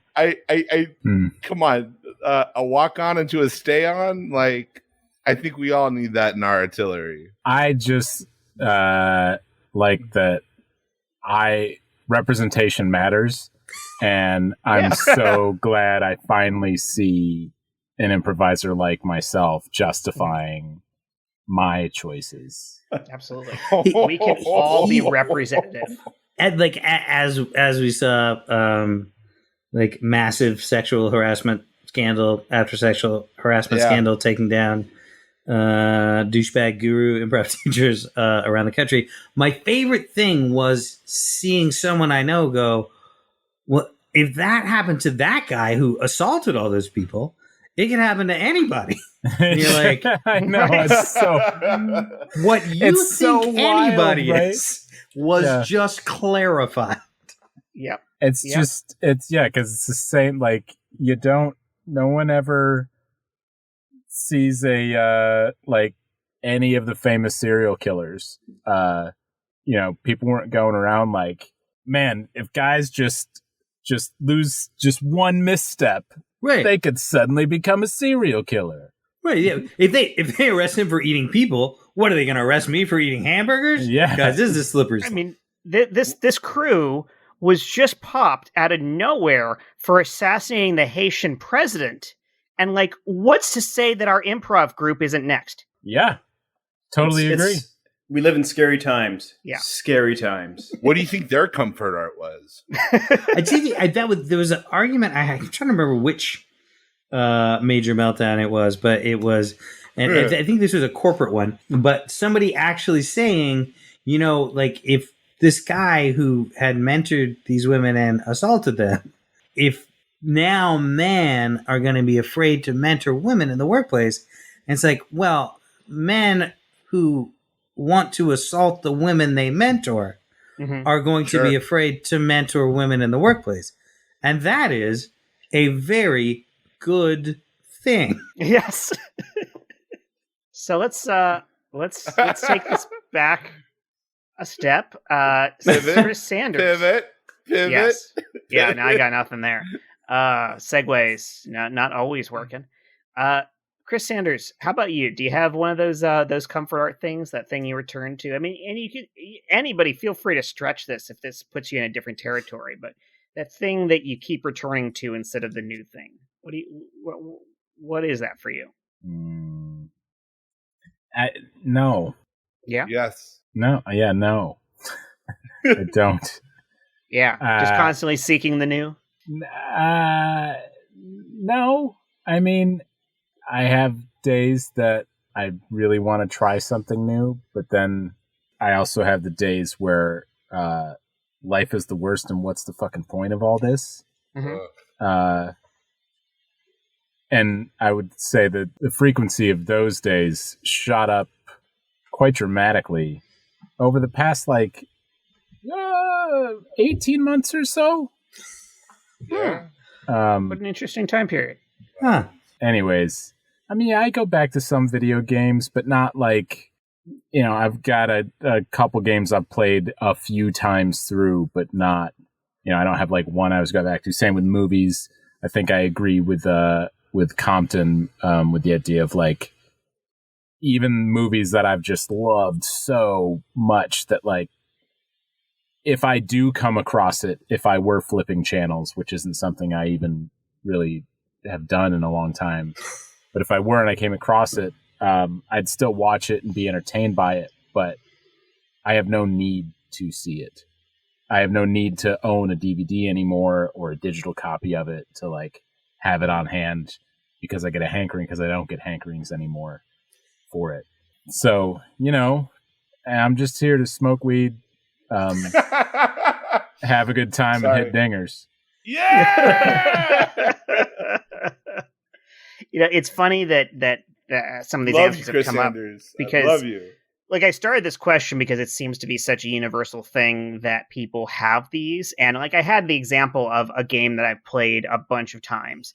S3: on, a walk on into a stay on. Like, I think we all need that in our artillery.
S5: I just like that representation matters, and I'm so glad I finally see an improviser like myself justifying my choices.
S1: Absolutely. We can all be representative.
S4: And like as we saw like massive sexual harassment scandal after sexual harassment scandal, taking down douchebag guru improv teachers around the country. My favorite thing was seeing someone I know go, well, if that happened to that guy who assaulted all those people, it can happen to anybody. And you're like,
S5: I know, it's so
S4: what you think
S5: so
S4: anybody
S5: wild, right?
S4: is was just clarified.
S1: Yep.
S5: It's just, it's, because it's the same, like, no one ever sees like any of the famous serial killers. People weren't going around like, man, if guys just lose just one misstep,
S4: right,
S5: they could suddenly become a serial killer.
S4: Right. Yeah. If they arrest him for eating people, what are they going to arrest me for eating hamburgers?
S5: Yeah,
S4: guys, this is a slippery slope.
S1: I mean, this crew was just popped out of nowhere for assassinating the Haitian president. And like, what's to say that our improv group isn't next?
S5: Yeah, totally agree.
S2: We live in scary times.
S1: Yeah.
S2: Scary times.
S3: What do you think their comfort art was?
S4: There was an argument. I'm trying to remember which major meltdown it was, but it was, and I think this was a corporate one, but somebody actually saying, like if this guy who had mentored these women and assaulted them, if now men are going to be afraid to mentor women in the workplace, and it's like, well, men who want to assault the women they mentor are going to be afraid to mentor women in the workplace. And that is a very good thing.
S1: Yes. So let's take this back a step. Chris Sanders.
S3: Pivot.
S1: Yes. Yeah, now I got nothing there. Segues, not always working. Chris Sanders, how about you? Do you have one of those comfort art things, that thing you return to? I mean, and you could, anybody feel free to stretch this if this puts you in a different territory, but that thing that you keep returning to instead of the new thing. What is that for you?
S5: No.
S1: Yeah.
S3: Yes.
S5: No. Yeah. No. I don't.
S1: Yeah. Just constantly seeking the new.
S5: No. I mean, I have days that I really want to try something new, but then I also have the days where life is the worst and what's the fucking point of all this? Mm-hmm. And I would say that the frequency of those days shot up quite dramatically over the past 18 months or so.
S1: Yeah. What an interesting time period.
S4: Huh.
S5: Anyways, I mean, I go back to some video games, but not I've got a couple games I've played a few times through, but not, I don't have one I was going back to. Same with movies. I think I agree with Compton, with the idea of even movies that I've just loved so much that if I do come across it, if I were flipping channels, which isn't something I even really have done in a long time, but if I were and I came across it, I'd still watch it and be entertained by it, but I have no need to see it. I have no need to own a DVD anymore or a digital copy of it to have it on hand because I get a hankering, because I don't get hankerings anymore for it. So, I'm just here to smoke weed, have a good time and hit dingers.
S3: Yeah.
S1: It's funny that some of these answers have come
S3: Sanders.
S1: Up because
S3: I love you.
S1: I started this question because it seems to be such a universal thing that people have these, and I had the example of a game that I've played a bunch of times,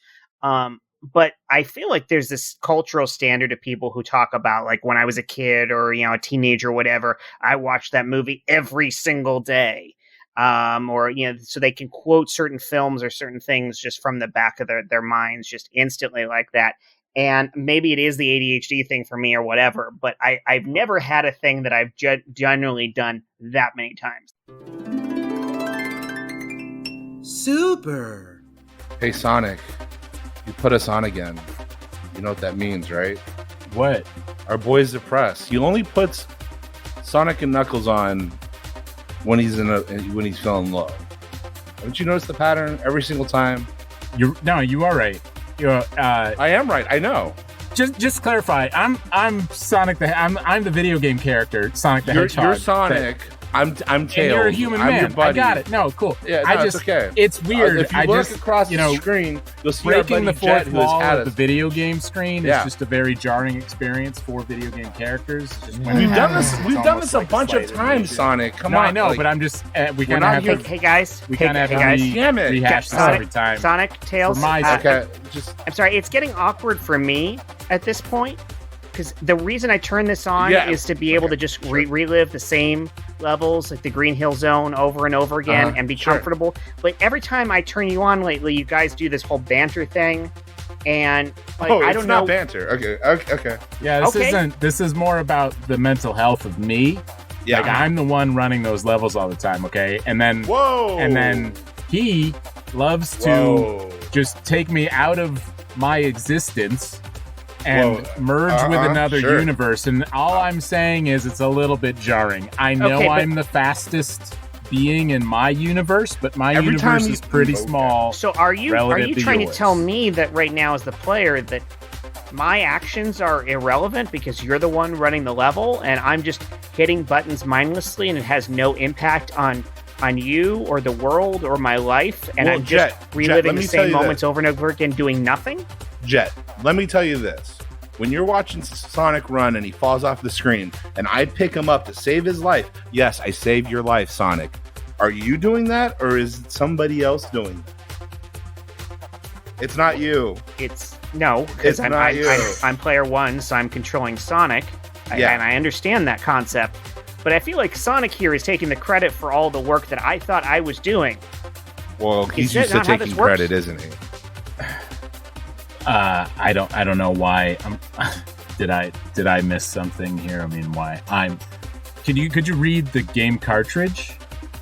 S1: but I feel like there's this cultural standard of people who talk about when I was a kid or a teenager or whatever, I watched that movie every single day. Or so they can quote certain films or certain things just from the back of their minds just instantly like that. And maybe it is the ADHD thing for me or whatever, but I've never had a thing that I've generally done that many times.
S7: Super.
S3: Hey, Sonic, you put us on again. You know what that means, right?
S5: What?
S3: Our boy's depressed. He only puts Sonic and Knuckles on when he's feeling low. Haven't you noticed the pattern every single time?
S5: You are right.
S3: I am right. I know.
S5: Just to clarify, I'm Sonic I'm the video game character, Sonic the Hedgehog.
S3: You're Sonic. I'm Tails.
S5: And you're a human man. I got it. No, cool.
S3: Yeah, no, it's okay.
S5: It's weird.
S3: If you look across the screen, you'll see
S5: breaking the fourth
S3: Jet,
S5: wall of the video game screen is just a very jarring experience for video game characters.
S3: We've done this. We've done this a bunch of times, Sonic. Come on.
S5: I know, but I'm just we kind of have to.
S1: Hey guys,
S5: we kind of have to rehash this every time.
S1: Sonic, Tails.
S3: I'm
S1: sorry. It's getting awkward for me at this point. Because the reason I turn this on is to be able to just relive the same levels, like the Green Hill Zone, over and over again, and be comfortable. But every time I turn you on lately, you guys do this whole banter thing, and I don't know.
S3: It's not banter. Okay.
S5: Yeah, this is more about the mental health of me. Yeah, like I'm the one running those levels all the time. Okay, and then he loves to just take me out of my existence and merge with another universe. And all I'm saying is it's a little bit jarring. I know I'm the fastest being in my universe, but my universe is pretty small.
S1: So are you trying to tell me that right now as the player that my actions are irrelevant because you're the one running the level and I'm just hitting buttons mindlessly and it has no impact on you or the world or my life, and I'm just reliving the same moments over and over again doing nothing?
S3: Jet, let me tell you this. When you're watching Sonic run and he falls off the screen and I pick him up to save his life, yes, I saved your life, Sonic. Are you doing that or is it somebody else doing that? It's not you.
S1: No, because I'm player one, so I'm controlling Sonic, and I understand that concept. But I feel like Sonic here is taking the credit for all the work that I thought I was doing.
S3: Well, he's used to taking credit, isn't he?
S5: I don't know why. Did I miss something here? I mean, why? Could you read the game cartridge?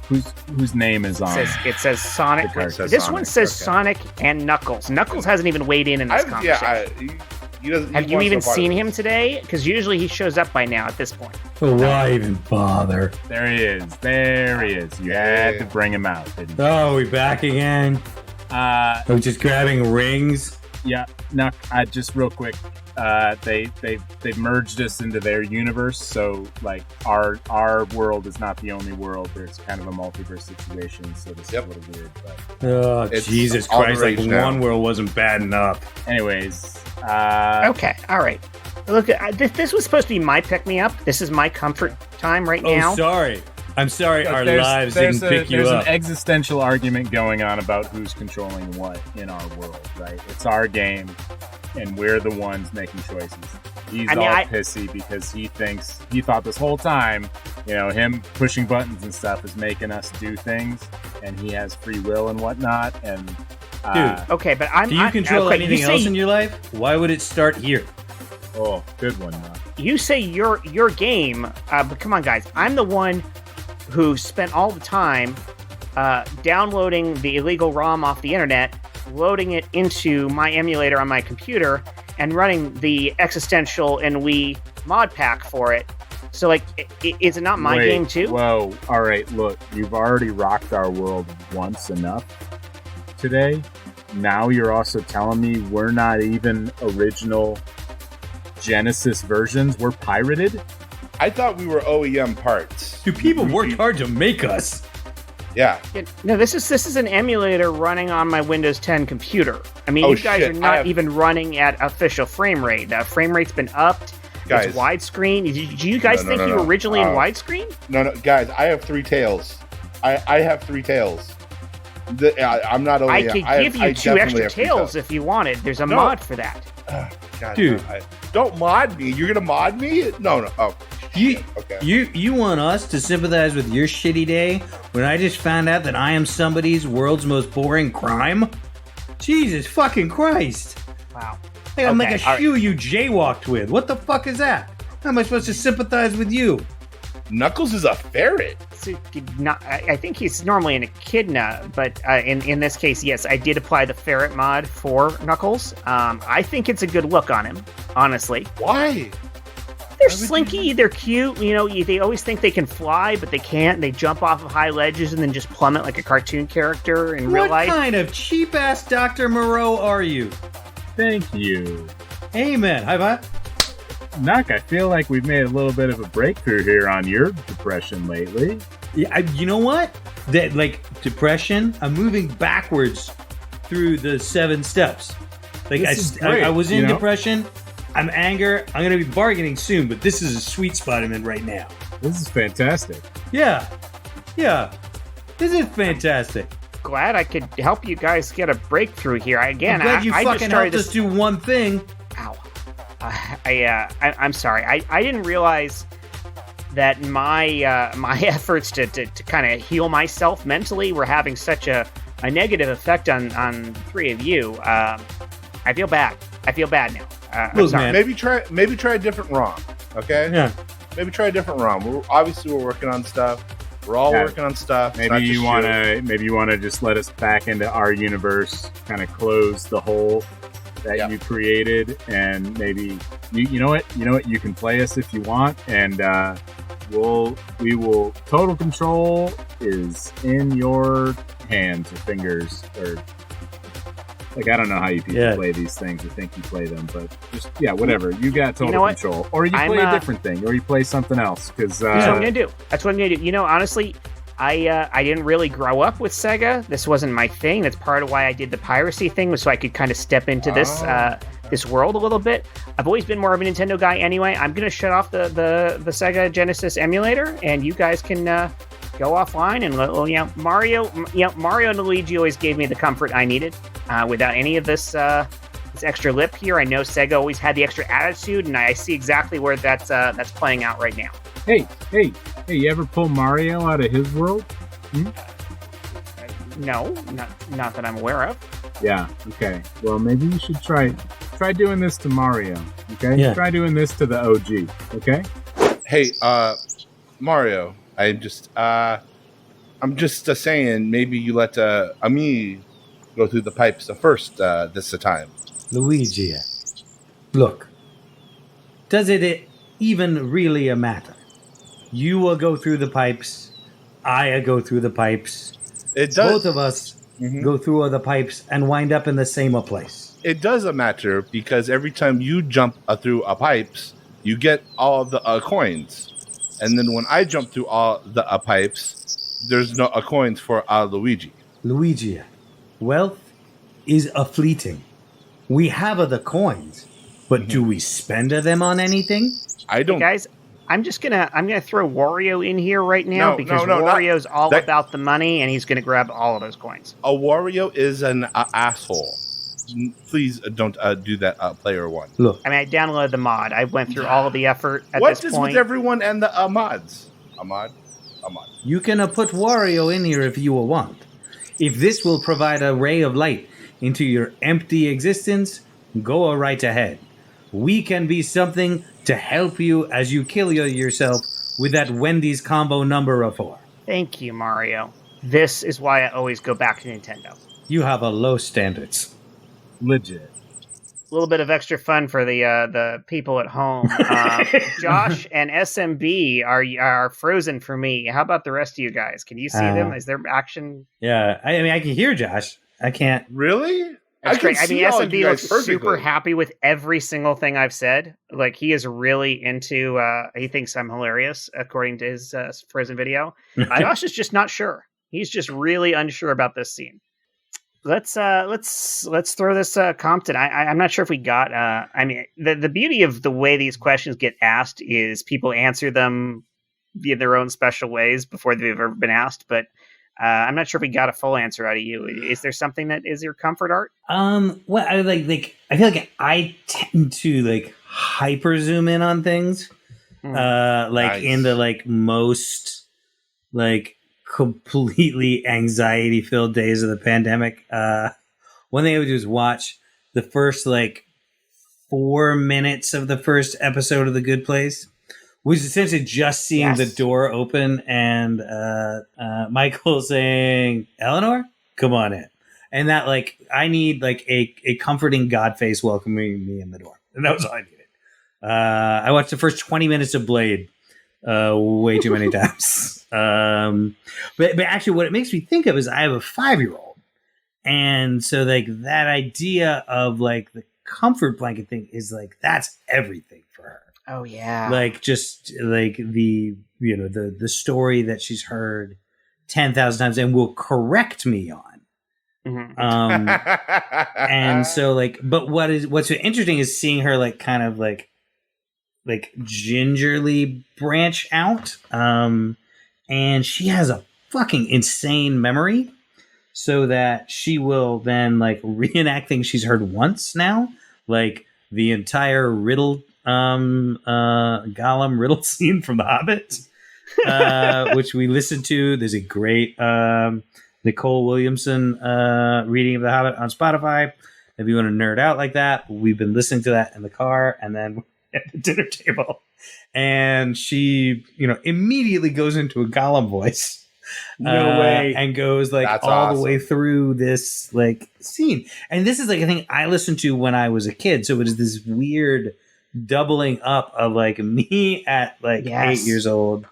S5: Whose name is on?
S1: It says Sonic. This one says Sonic and Knuckles. Knuckles hasn't even weighed in this conversation. Have you even seen him today? Because usually he shows up by now at this point.
S4: Well, why even bother?
S5: There he is. You had to bring him out, didn't you?
S4: Oh, we back again? We're just grabbing rings?
S5: Yeah. No, just real quick. They've merged us into their universe, so like our world is not the only world. There's kind of a multiverse situation, so this is a little weird. But
S4: Jesus Christ! Like one world wasn't bad enough.
S5: Anyways,
S1: okay, all right. Look, this was supposed to be my pick me up. This is my comfort time right now.
S4: Oh, sorry. I'm sorry. Our lives didn't pick you up.
S5: There's an existential argument going on about who's controlling what in our world, right? It's our game. And we're the ones making choices. He's pissy because he thought this whole time, him pushing buttons and stuff is making us do things, and he has free will and whatnot. And
S1: dude, okay, but
S4: do you control anything else in your life? Why would it start here?
S5: Oh, good one.
S1: You say your game, but come on, guys. I'm the one who spent all the time downloading the illegal ROM off the internet, loading it into my emulator on my computer, and running the existential and Wii mod pack for it. So, like, is it not my game too?
S5: Whoa! All right, look, you've already rocked our world once enough today. Now you're also telling me we're not even original Genesis versions. We're pirated.
S3: I thought we were OEM parts.
S4: Dude, people worked hard to make us.
S3: Yeah.
S1: No, this is an emulator running on my Windows 10 computer. I mean, you guys are not even running at official frame rate. The frame rate's been upped. Guys, it's widescreen. Do you guys think you were originally in widescreen?
S3: No, guys. I have three tails. I have three tails. I'm not OEM.
S1: I could give you two extra tails if you wanted. There's a mod for that.
S3: God, dude, don't mod me. You're gonna mod me? No. Oh.
S4: You want us to sympathize with your shitty day when I just found out that I am somebody's world's most boring crime? Jesus fucking Christ.
S1: Wow.
S4: Hey, I'm like a shoe you jaywalked with. What the fuck is that? How am I supposed to sympathize with you?
S3: Knuckles is a ferret.
S1: I think he's normally an echidna, but in this case, yes, I did apply the ferret mod for Knuckles. I think it's a good look on him, honestly.
S3: Why?
S1: They're slinky, they're cute, they always think they can fly, but they can't. They jump off of high ledges and then just plummet like a cartoon character in real life.
S4: What kind of cheap-ass Dr. Moreau are you?
S5: Thank you.
S4: Amen. High five.
S5: Nuck, I feel like we've made a little bit of a breakthrough here on your depression lately.
S4: Yeah, you know what? That like depression, I'm moving backwards through the 7 steps. Like I was in depression. I'm anger. I'm going to be bargaining soon, but this is a sweet spot I'm in right now.
S5: This is fantastic.
S4: Yeah. This is fantastic.
S1: Glad I could help you guys get a breakthrough here. Again,
S4: I'm glad you
S1: I
S4: fucking
S1: just
S4: helped us do one thing.
S1: Ow. I'm sorry. I didn't realize that my efforts to kind of heal myself mentally were having such a negative effect on the 3 of you. I feel bad. I feel bad now. I'm sorry.
S3: Maybe try a different ROM. Okay.
S4: Yeah.
S3: Maybe try a different ROM. We're working on stuff. We're all working on stuff.
S5: Maybe you want to just let us back into our universe, kind of close the hole that you created, and maybe you know what you can play us if you want, and we will. Total control is in your hands or fingers, or like I don't know how you people play these things or think you play them, but just whatever. You got total control, or you play a different thing, or you play something else. Because
S1: that's what I'm gonna do. That's what I'm gonna do. You know, honestly, I didn't really grow up with Sega. This wasn't my thing. That's part of why I did the piracy thing, was so I could kind of step into this world a little bit. I've always been more of a Nintendo guy anyway. I'm gonna shut off the Sega Genesis emulator, and you guys can go offline and Mario and Luigi always gave me the comfort I needed without any of this extra lip here. I know Sega always had the extra attitude, and I see exactly where that's playing out right now.
S5: Hey, you ever pull Mario out of his world?
S1: No, not that I'm aware of.
S5: Yeah, okay. Well, maybe you should try doing this to Mario, okay? Yeah. Try doing this to the OG, okay?
S3: Hey, Mario, I'm just saying, maybe you let Ami go through the pipes first this time.
S4: Luigi, look, does it even really a matter? You will go through the pipes. I go through the pipes.
S3: It does.
S4: Both of us go through all the pipes and wind up in the same place.
S3: It doesn't matter, because every time you jump through a pipes, you get all the coins. And then when I jump through all the pipes, there's no coins for Luigi.
S4: Luigi, wealth is a fleeting. We have the coins, but do we spend them on anything?
S3: I don't.
S1: Hey guys, I'm gonna throw Wario in here right now because Wario's all about the money, and he's gonna grab all of those coins.
S3: A Wario is an asshole. Please don't do that, player one.
S4: Look,
S1: I downloaded the mod. I went through all of the effort at
S3: what
S1: this point.
S3: What is with everyone and the mods? A mod.
S4: You can put Wario in here if you want. If this will provide a ray of light into your empty existence, go right ahead. We can be something to help you as you kill yourself with that Wendy's combo number 4.
S1: Thank you, Mario. This is why I always go back to Nintendo.
S4: You have low standards.
S5: Legit.
S1: A little bit of extra fun for the people at home. Josh and SMB are frozen for me. How about the rest of you guys? Can you see them? Is there action?
S4: Yeah, I can hear Josh. I can't.
S3: Really?
S1: That's great. SMB looks super happy with every single thing I've said. Like, he is really into. He thinks I'm hilarious, according to his frozen video. Josh is just not sure. He's just really unsure about this scene. Let's throw this Compton. I'm not sure if we got. The beauty of the way these questions get asked is people answer them via their own special ways before they've ever been asked. But I'm not sure if we got a full answer out of you. Is there something that is your comfort art?
S4: Well, I feel like I tend to hyper zoom in on things. Nice. In the most completely anxiety filled days of the pandemic. One thing I would do is watch the first 4 minutes of the first episode of The Good Place, which is essentially just seeing the door open and Michael saying, "Eleanor, come on in." And that I need a comforting God face welcoming me in the door. And that was all I needed. I watched the first 20 minutes of Blade way too many times. But actually what it makes me think of is I have a 5-year-old. And so that idea of the comfort blanket thing is like that's everything for her.
S1: Oh yeah.
S4: Like just like the story that she's heard 10,000 times and will correct me on. And so like, but what's so interesting is seeing her like kind of like gingerly branch out. And she has a fucking insane memory, so that she will then like reenact things she's heard once now, like the entire Gollum riddle scene from The Hobbit, which we listened to. There's a great Nicole Williamson reading of The Hobbit on Spotify. If you want to nerd out like that, we've been listening to that in the car and then at the dinner table. And she, immediately goes into a Gollum voice.
S6: No way.
S4: And goes like
S3: That's
S4: all
S3: awesome.
S4: the way through this like scene. And this is like a thing I listened to when I was a kid. So it is this weird doubling up of like me at like 8 years old,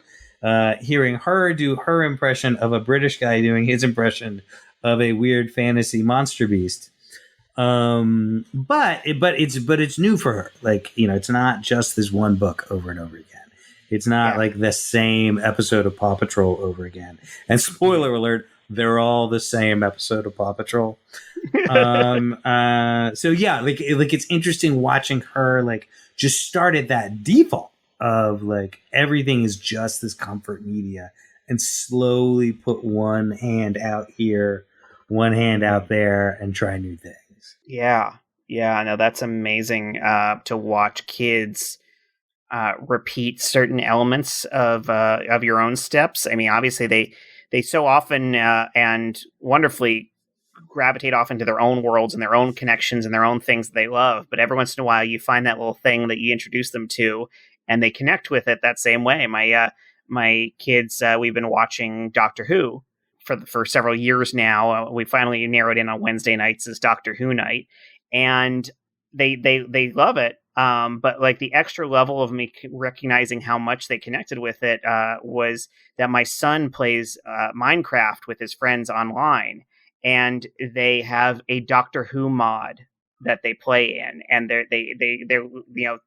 S4: hearing her do her impression of a British guy doing his impression of a weird fantasy monster beast. But it's new for her. Like, it's not just this one book over and over again. It's not like the same episode of Paw Patrol over again. And spoiler alert, they're all the same episode of Paw Patrol. So yeah, like it's interesting watching her like just start at that default of like everything is just this comfort media and slowly put one hand out here, one hand out there and try new things.
S1: Yeah. No, that's amazing to watch kids repeat certain elements of your own steps. I mean, obviously they so often and wonderfully gravitate off into their own worlds and their own connections and their own things that they love. But every once in a while, you find that little thing that you introduce them to, and they connect with it that same way. My kids, we've been watching Doctor Who for several years now. We finally narrowed in on Wednesday nights as Doctor Who night, and they love it. But like the extra level of me recognizing how much they connected with it was that my son plays Minecraft with his friends online, and they have a Doctor Who mod that they play in, and they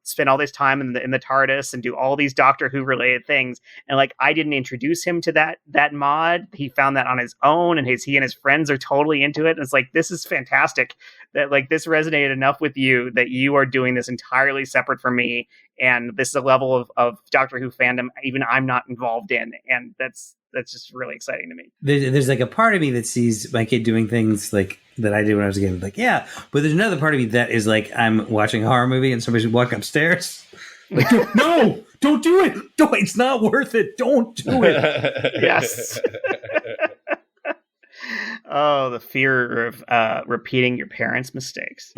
S1: spend all this time in the TARDIS and do all these Doctor Who related things. And like, I didn't introduce him to that mod. He found that on his own, and he and his friends are totally into it. And it's like, this is fantastic that like this resonated enough with you that you are doing this entirely separate from me. And this is a level of Doctor Who fandom even I'm not involved in. And that's just really exciting to me.
S4: There's like a part of me that sees my kid doing things like that I did when I was a kid. Like, yeah, but there's another part of me that is like, I'm watching a horror movie and somebody's walking upstairs. Like, no, don't do it. It's not worth it. Don't do it.
S1: Yes. Oh, the fear of repeating your parents' mistakes.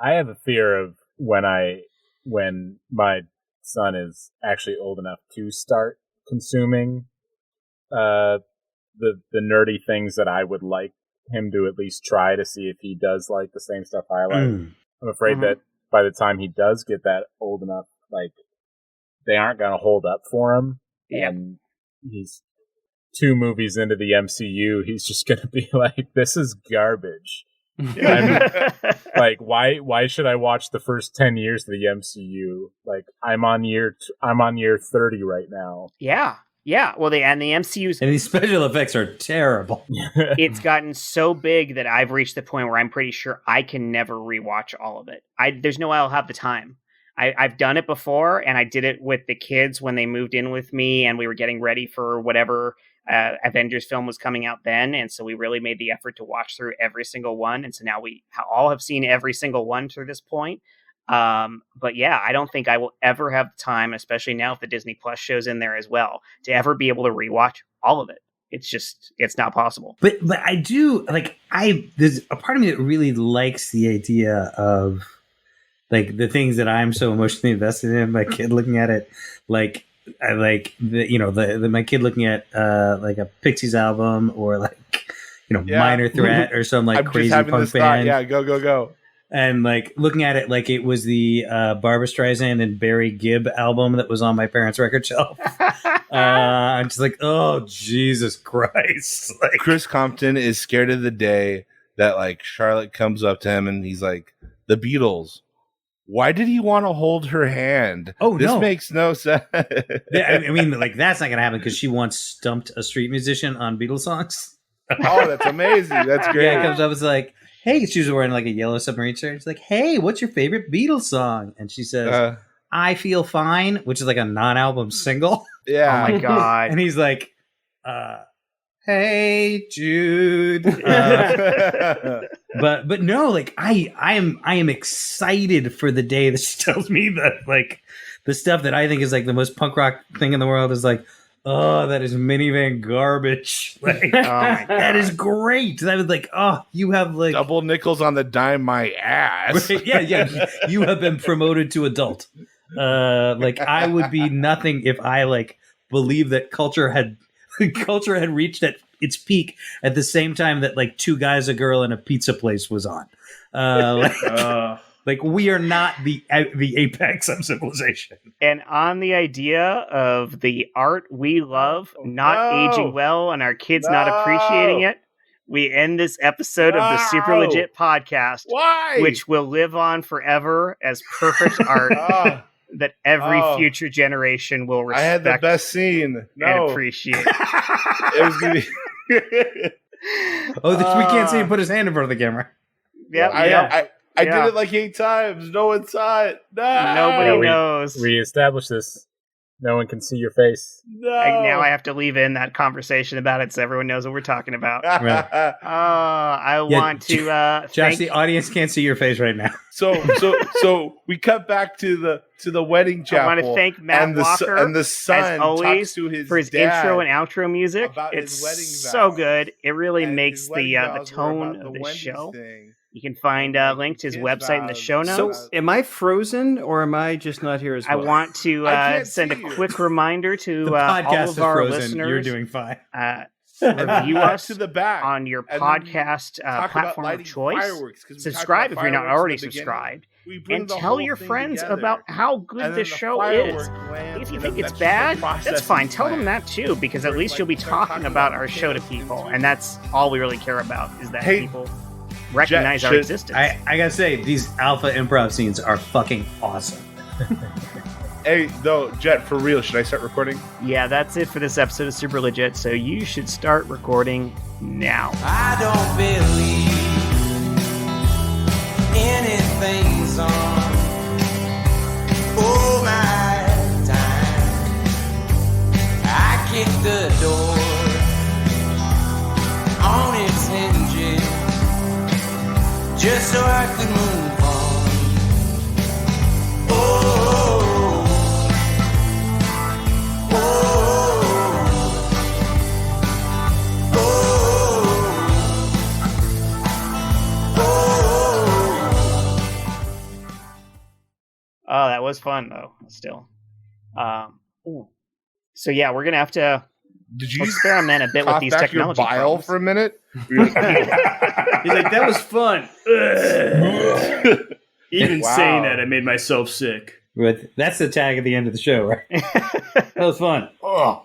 S5: I have a fear of when my son is actually old enough to start consuming the nerdy things that I would like him to at least try to see if he does like the same stuff I like. I'm afraid that by the time he does get that old enough, like they aren't going to hold up for him.
S1: Yeah.
S5: And he's 2 movies into the MCU. He's just going to be like, this is garbage. I'm, like, why should I watch the first 10 years of the MCU? Like, I'm on year 30 right now.
S1: Yeah. Well, the MCU's
S4: and these special effects are terrible.
S1: It's gotten so big that I've reached the point where I'm pretty sure I can never rewatch all of it. There's no way I'll have the time. I've done it before, and I did it with the kids when they moved in with me, and we were getting ready for whatever Avengers film was coming out then, and so we really made the effort to watch through every single one, and so now we all have seen every single one to this point. But yeah, I don't think I will ever have the time, especially now if the Disney Plus show's in there as well, to ever be able to rewatch all of it. It's not possible.
S4: But I do like, there's a part of me that really likes the idea of like the things that I'm so emotionally invested in. My kid looking at it, like I like my kid looking at like a Pixies album or like Minor Threat or some like
S3: I'm
S4: crazy
S3: just having
S4: punk
S3: this thought.
S4: band.
S3: Yeah, go.
S4: And like looking at it like it was the Barbra Streisand and Barry Gibb album that was on my parents' record shelf. I'm just like, oh Jesus Christ! Like,
S3: Chris Compton is scared of the day that like Charlotte comes up to him and he's like, the Beatles. Why did he want to hold her hand?
S4: Oh,
S3: this makes no sense.
S4: I mean, like, that's not going to happen because she once stumped a street musician on Beatles songs.
S3: Oh, that's amazing. That's great.
S4: Yeah, it comes up, it's like, hey, she was wearing like a yellow submarine shirt. It's like, hey, what's your favorite Beatles song? And she says, I Feel Fine, which is like a non-album single.
S3: Yeah.
S1: Oh my God.
S4: And he's like, hey, Jude. But no, like I am excited for the day that she tells me that, like, the stuff that I think is like the most punk rock thing in the world is like, oh, that is minivan garbage. Like, oh my God. That is great. That was like, oh, you have like
S3: double nickels on the dime, my ass.
S4: Right? Yeah. You have been promoted to adult. Like, I would be nothing if I like believe that culture had reached at its peak at the same time that like Two Guys, a Girl, and a Pizza Place was on. Like, we are not the apex of civilization.
S1: And on the idea of the art we love not aging well and our kids not appreciating it, we end this episode of the Super Legit podcast.
S3: Why?
S1: Which will live on forever as perfect art that every future generation will respect.
S3: I had the best scene.
S1: And appreciate.
S3: It was going to be...
S4: we can't see him put his hand in front of the camera.
S1: Yeah,
S3: I did it like 8 times. No one saw it. No.
S1: Nobody knows.
S5: We established this. No one can see your face.
S3: No.
S1: Now I have to leave in that conversation about it so everyone knows what we're talking about.
S4: Right.
S1: I want to
S4: Josh, the audience can't see your face right now.
S3: So we cut back to the wedding chapel.
S1: I want to thank Matt Walker
S3: and the son
S1: as always
S3: talks to his
S1: for his
S3: dad
S1: intro and outro music. It's
S3: his wedding vows.
S1: so good. It really
S3: And
S1: makes
S3: his wedding
S1: the
S3: vows were
S1: tone
S3: about
S1: of
S3: the
S1: the
S3: Wendy's
S1: show.
S3: thing.
S1: You can find a link to his website in the show notes.
S2: So, am I frozen or am I just not here as well?
S1: I want to send a quick reminder to
S4: The podcast
S1: all
S4: is
S1: of our
S4: frozen.
S1: listeners.
S4: You're doing fine.
S1: Review us
S3: to the back
S1: on your
S3: and then
S1: podcast
S3: talk about
S1: platform of
S3: lighting
S1: choice.
S3: fireworks, 'cause we talked
S1: Subscribe
S3: about
S1: if you're not
S3: fireworks in
S1: already
S3: the beginning.
S1: subscribed.
S3: We bring
S1: And
S3: the
S1: tell
S3: whole
S1: your
S3: thing
S1: friends
S3: together.
S1: about how
S3: And
S1: good
S3: then
S1: this
S3: the
S1: show
S3: firework
S1: is.
S3: lands,
S1: If you
S3: and
S1: think
S3: then
S1: it's
S3: that's
S1: bad,
S3: the
S1: that's
S3: processing
S1: fine. Tell them
S3: plant.
S1: that too, because at
S3: Where,
S1: least
S3: like,
S1: you'll be
S3: start
S1: talking
S3: talking
S1: about
S3: about
S1: our
S3: the
S1: show to
S3: show
S1: people,
S3: into
S1: and that's all we really care about is that
S3: Hey,
S1: people recognize our
S3: should-
S1: existence.
S4: I gotta say, these alpha improv scenes are fucking awesome.
S3: Hey, though, Jet, for real, should I start recording?
S1: Yeah, that's it for this episode of Super Legit, so you should start recording now.
S7: I don't believe anything's on. Oh my time, I kicked the door on its hinges just so I could move on. Oh,
S1: Oh, that was fun though. Still, so yeah, we're gonna have to
S3: Did you
S1: experiment a bit with
S3: cough
S1: these
S3: back
S1: technology
S3: your bile
S1: problems.
S3: for a minute?
S6: He's like, that was fun. Even
S3: Wow.
S6: saying that, I made myself sick.
S4: That's the tag at the end of the show, right? That was fun.
S3: Oh.